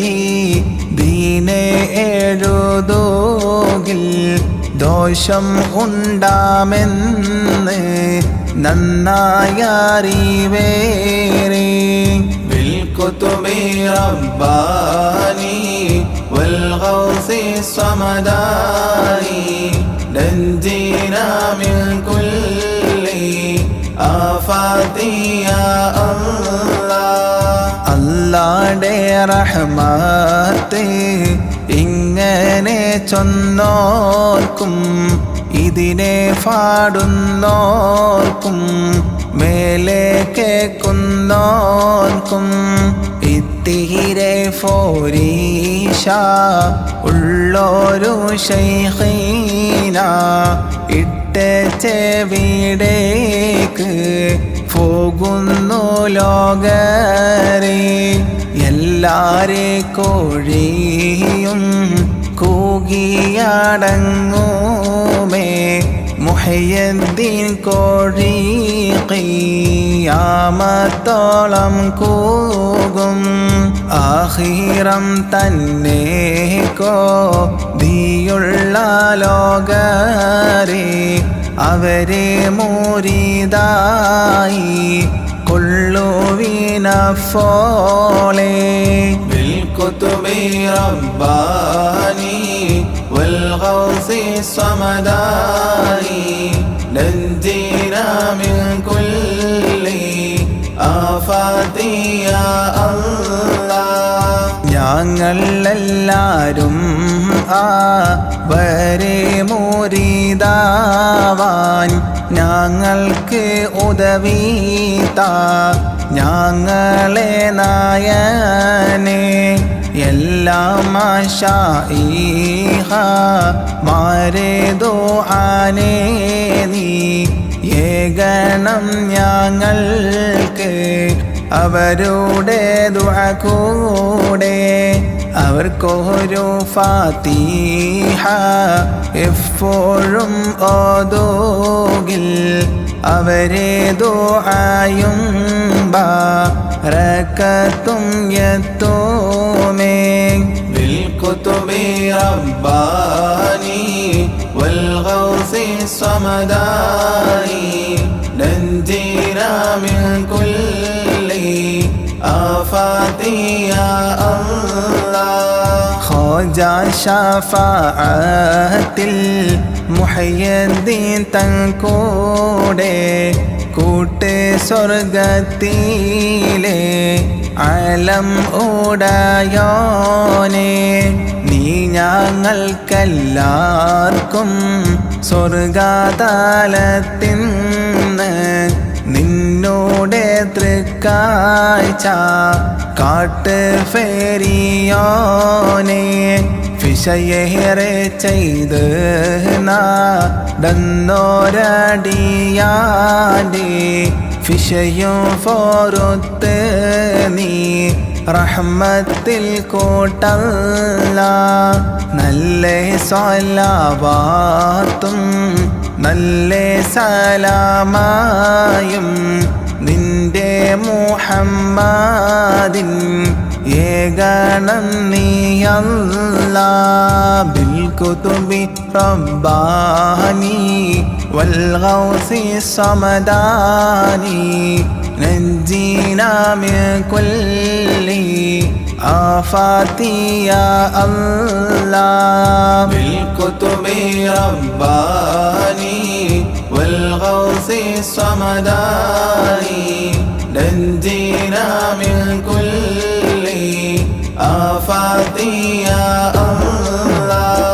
ഈ ദീനെ എഴുതോകിൽ ദോഷം ഉണ്ടാമെന്ന് നന്നായറിവേറെ بالكتب رباني والغوث الصمداني نجينا من كل آفات يا الله അല്ലാഹുടെ റഹ്മത്ത് ഇങ്ങനെ ചൊന്നോർക്കും ഇതിനെ പാടുന്നോർക്കും മേലെ കേൾക്കുന്നോർക്കും ഇത്തിരെ ഫോരീഷ ഉള്ളൊരു ശൈഖീന ഇട്ട ചെവിടേക്ക് പോകുന്നു ലോകരെ എല്ലാരെ കോഴിയും കൂകിയടങ്ങുമേ മുഹയ്യദ്ദീൻ കോഴി ഖിയാമത്തോളം കൂകും ആഖിറം തന്നെ കോതിയുള്ള ലോകരെ അവരെ മുരീദായി കൊള്ളുവിനഫോളെ بالكتب رباني والغوث الصمداني نجينا من كل آفات يا الله ഞങ്ങളെല്ലാരും അവരെ മുരീദാവാൻ ഞങ്ങൾക്ക് ഉദവീത ഞങ്ങളെ നായനെ എല്ലാ മാശായിഹമാരെ ദുആനെ നീ ഏകണം ഞങ്ങൾക്ക് അവരുടെ ദുആ കൂടെ അവർക്കൊരു ഫാത്തിഹ എപ്പോഴും ഓതുകിൽ അവരെ ദുആയും ബറകത്തും യത്തുമേ بالكتب رباني والغوث الصمداني نجينا من كل آفات يا الله ഖോജാ ശഫാഅത്തിൽ മുഹയ്യദ്ദീൻ തൻകൂടെ കൂട്ട് സ്വർഗത്തിലെ അലം ഉടയോനെ നീ ഞങ്ങൾക്കെല്ലാവർക്കും സ്വർഗതലത്തിന്ന് നിന്നോടെ തൃക്കാഴ്ച കാട്ട് ഫേരിയോനെ വിഷയേറെ ചെയ്ത് നടന്നോരടിയാൻ്റെ വിഷയം ഫോറുത്ത് നീ റഹ്മത്തിൽ കൂട്ടല്ല നല്ല സ്വലാവാത്തും നല്ല സലാമായും നിന്റെ മുഹമ്മദിൻ ഏകണം നീയല്ലാ ബിൽ കുതുബി റബ്ബാനി വൽ ഗൗസി സമദാനി നജ്ജിനാ മിൻ കുല്ലി ആഫാതി യാ അല്ലാഹ് ബിൽ കുതുബി റബ്ബാനി വൽ ഗൗസി സമദാനി നജ്ജിനാ മിൻ കുല്ലി ആഫാതി യാ അല്ലാഹ്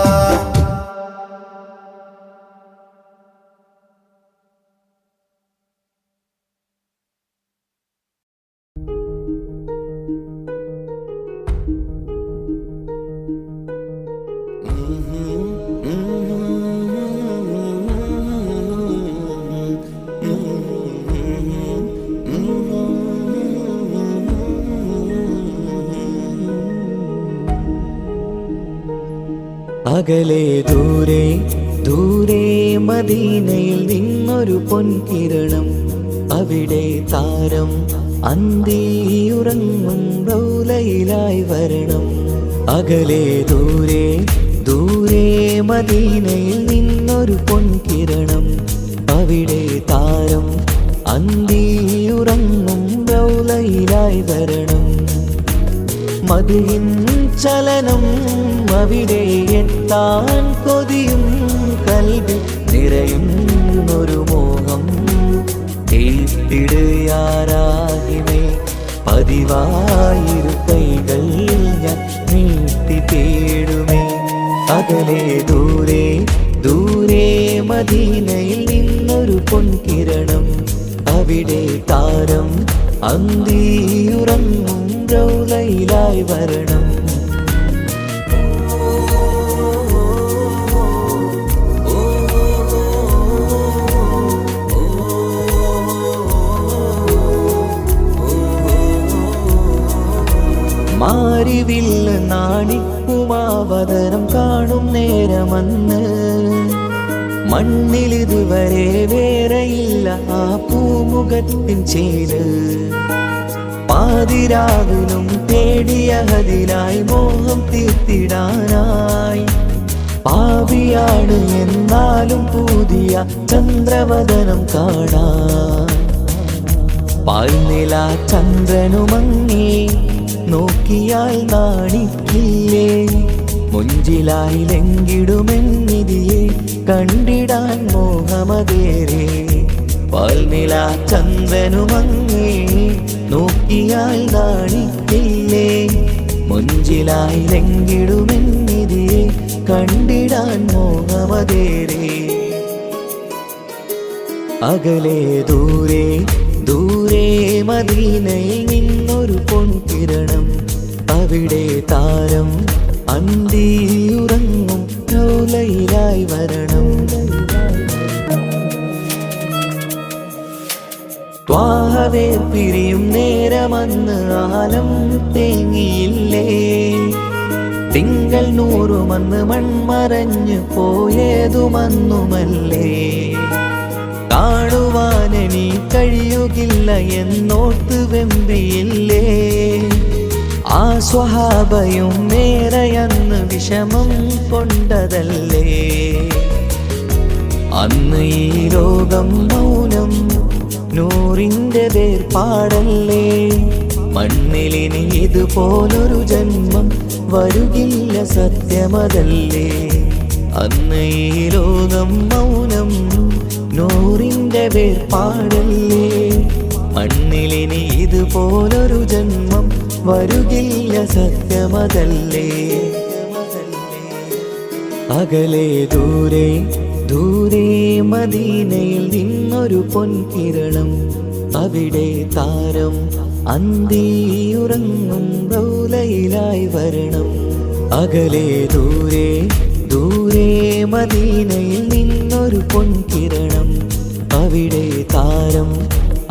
അകലെ ദൂരെ ദൂരെ മദീനയിൽ നിന്നൊരു പൊൻകിരണം അവിടെ താരം അന്തിയുറങ്ങും റൗലയിലായി വരണം അകലെ ദൂരെ ദൂരെ മദീനയിൽ നിന്നൊരു പൊൻകിരണം അവിടെ താരം അന്തിയുറങ്ങും റൗലയിലായി വരണം മദിഹിൻ ചലനം അവിടെ എത്താൻ കൊതിയും കൽബിൽ നിറയുന്നൊരു മോഹം ഏറ്റിടുയാരാഹിമേ പതിവായിരു കൈകൾ ഞാൻ നീട്ടി തേടുമേ അകലെ ദൂരെ ദൂരെ മദീനയിൽ നിന്നൊരു പൊൻകിരണം അവിടെ താരം അന്തിയുറങ്ങും റൗലയിലായി വരണം മാരിവില്ല് നാണിക്കുമാവതരം കാണും നേരമന്ന് മണ്ണിലിതുവരെ വേറെയില്ല ആ പൂമുഖത്തിൻ ചേര് പാതിരാവിലും തേടിയതിനായി മോഹം തീർത്തിടാനായി പാപിയാണ് എന്നാലും പുതിയ ചന്ദ്രവദനം കാണാൻ പാൽനില ചന്ദ്രനുമങ്ങി നോക്കിയാൽ നാണിക്കില്ലേ മുഞ്ചിലായി ലംഘിടുമെന്നിതിയെ കണ്ടിടാൻ മോഹമതേരെ പാൽനില ചന്ദ്രനുമങ്ങേ നോക്കിയാൽ നാണിക്കില്ലേ മുഞ്ചിലായി ലംഘിടുമെന്നിതിയെ കണ്ടിടാൻ മോഹമതേരെ അകലെ ദൂരെ ദൂരെ മദീനയിൽ നിന്നൊരു പൊൻകിരണം അവിടെ താരം അന്തിയുറങ്ങും റൗലയിലായി വരണം ത്വാഹവേർ പിരിയും നേരമന്ന് ആലം തേങ്ങിയില്ലേ തിങ്കൾ നൂറുമന്ന് മൺമറഞ്ഞു പോയതുമന്നുമല്ലേ കാണുവാനെനി കഴിയുകില്ല എന്നോർത്ത് വെമ്പിയില്ലേ ആ സ്വഹാബയും നേരെയന്ന് വിഷമം കൊണ്ടതല്ലേ അന്ന് ഈ ലോകം മൗനം നൂറിൻ്റെ വേർപാടല്ലേ മണ്ണിലിനി ഇതുപോലൊരു ജന്മം വരുകില്ല സത്യമതല്ലേ അന്ന് ഈ ലോകം മൗനം നൂറിൻ്റെ വേർപാടല്ലേ മണ്ണിലിനി ഇതുപോലൊരു ജന്മം വരുകില്ല സത്യമതല്ലേ അകലെ ദൂരെ ദൂരെ മദീനയിൽ നിന്നൊരു പൊൻകിരണം അവിടെ താരം അന്തിയുറങ്ങും റൗലയിലായി വരണം അകലെ ദൂരെ ദൂരെ മദീനയിൽ നിന്നൊരു പൊൻകിരണം അവിടെ താരം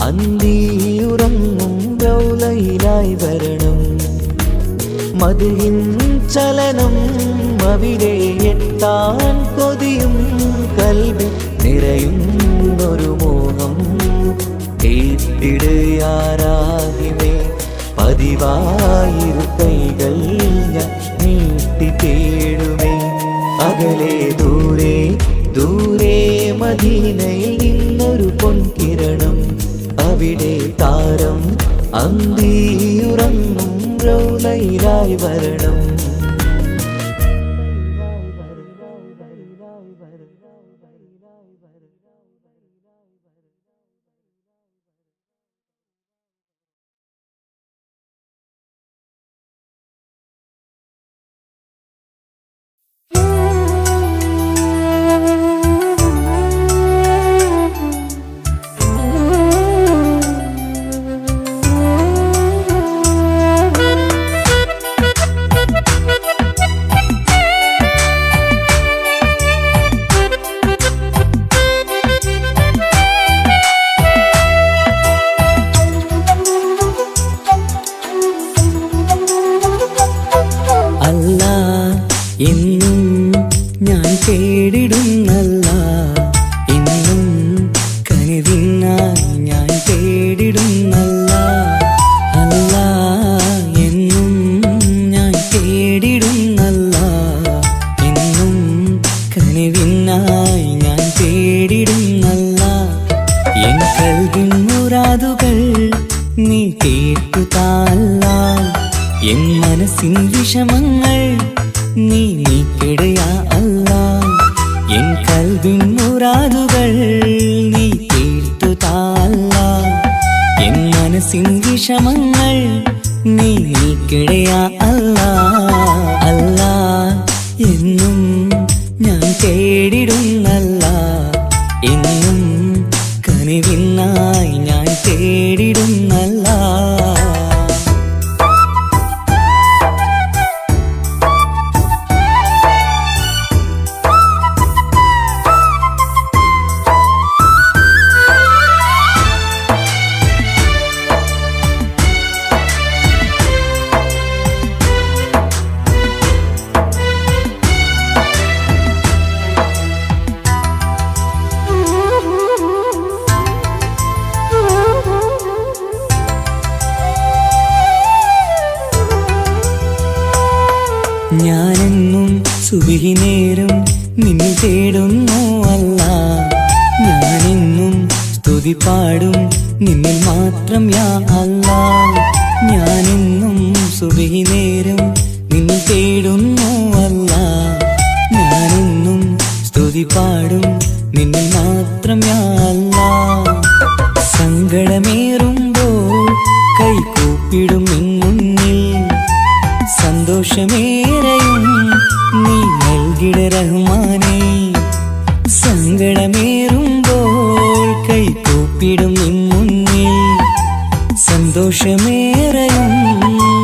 അന്തിയുറങ്ങും റൗലയിലായി വരണം മദിഹിൻ ചലനം അവിടെ എത്താൻ കൊതിയും കൽബിൽ നിറയുന്നൊരു മോഹം ഏറ്റിടുയാരാഹിമേ പതിവായിരു കൈകൾ ഞാൻ നീട്ടി തേടുമേ അകലെ ദൂരെ ദൂരെ മദീനയിൽ നിന്നൊരു പൊൻകിരണം അവിടെ താരം അന്തിയുറങ്ങും റൗലയിലായി വരണം എന്നും ഞാൻ തേടിടുന്നല്ല എന്നും കനിവിനായി ഞാൻ തേടിടുന്നല്ല അല്ല എന്നും ഞാൻ തേടിടുന്നല്ല എന്നും കനിവിനായി ഞാൻ തേടിടുന്നല്ല എൻ കൽവിൻ മുറാദുകൾ നീ കേട്ടു താല്ല എൻ മനസ്സിൻ വിഷമങ്ങൾ നീ നീക്കിടയാ അല്ലാ എൻ കൽവിൻ മുറാദുകൾ നീ കേട്ടു താല്ല എൻ മനസ്സിൻ വിഷമങ്ങൾ നീ നീക്കിടയാ അല്ലാ അല്ലാ എന്നും ഞാൻ തേടിടുന്നല്ല എന്നും കനിവിനായി ഞാൻ തേടിടുന്നല്ല ഞാനെന്നും സുബഹി നേരം നിന്നെ തേടുന്നു അല്ല ഞാനെന്നും സ്തുതി പാടും നിന്നിൽ മാത്രം യാ അല്ലാ ഞാനെന്നും സുബഹി നേരം നിന്നെ തേടുന്നു അല്ല സ്തുതി പാടും നിന്നിൽ മാത്രം യാ അല്ലാഹ്. സങ്കടമേറുമ്പോൾ കൈകൂപ്പിടും നിൻ മുന്നിൽ, സന്തോഷമേറെയും നീ നൽകിട റഹ്മാനേ. സങ്കടമേറുമ്പോൾ കൈകൂപ്പിടും നിൻ മുന്നിൽ, സന്തോഷമേറെയും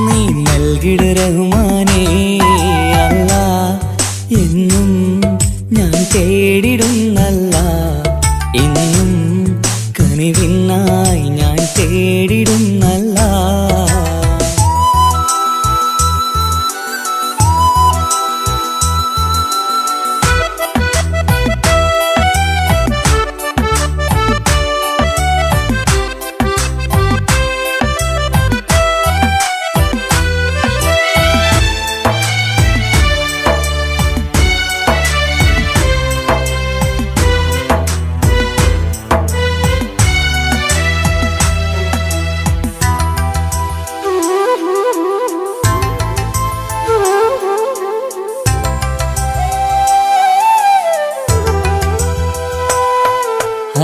നീ നൽകിട റഹ്മാനേ. അല്ലാഹ് എന്നും ഞാൻ തേടിടുന്നല്ലാഹ്, എന്നും കനിവിനായി ഞാൻ തേടിടുന്നല്ലാഹ്.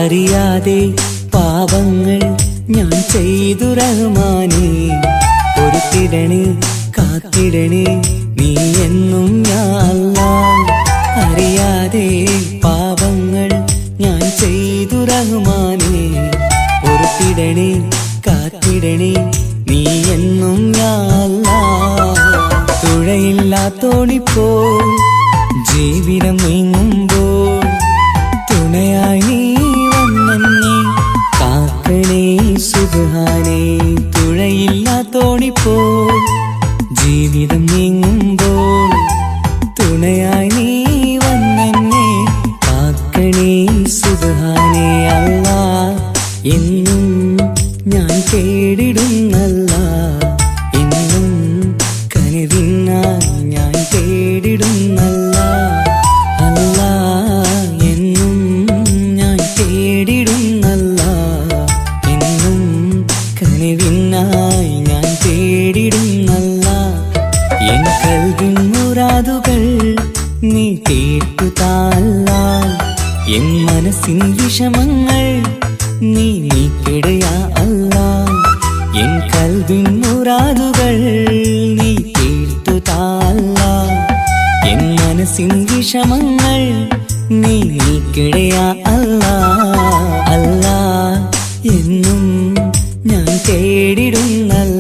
അറിയാതെ പാപങ്ങൾ ഞാൻ ചെയ്തു റഹ്മാനേ. പൊറുത്തിടണേ കാത്തിടണേ നീ എന്നും യാ അല്ലാഹ്. അറിയാതെ പാപങ്ങൾ ഞാൻ ചെയ്തു റഹ്മാനേ. പൊറുത്തിടണേ കാത്തിടണേ നീ എന്നും യാ അല്ലാഹ്. തുഴയില്ലാത്തോണിപ്പോൾ ജീവിതം നീങ്ങുമ്പോൾ, തുണയായി നീ വന്നെന്നെ കാക്കണേ സുബ്ഹാനേ. തുഴയില്ലാത്തോണിപ്പോൾ ജീവിതം നീങ്ങുമ്പോൾ, തുണയായി നീ വന്നെന്നെ കാക്കണേ സുബ്ഹാനേ. അല്ലാഹ് എന്നും ഞാൻ തേടിടുന്നല്ലാഹ്, എന്നും കനിവിനായി ഞാൻ തേടിടുന്നല്ലാഹ്. അല്ലാഹ് എന്നും ഞാൻ തേടിടുന്നല്ലാഹ്, എന്നും കനിവിനായി ഞാൻ തേടിടുന്നല്ലാഹ്. എൻ കൽവിൻ മുറാദുകൾ നീ കേട്ടു താല്ലാഹ്, എൻ മനസ്സിൻ വിഷമങ്ങൾ നീ നീക്കിടയാ അല്ലാഹ്. എൻ കൽവിൻ മുറാദുകൾ നീ കേട്ടു താല്ലാഹ്, എൻ മനസ്സിൻ വിഷമങ്ങൾ നീ നീക്കിടയാ അല്ലാഹ്. അല്ലാഹ് എന്നും ഞാൻ തേടിടുന്നല്ലാഹ്,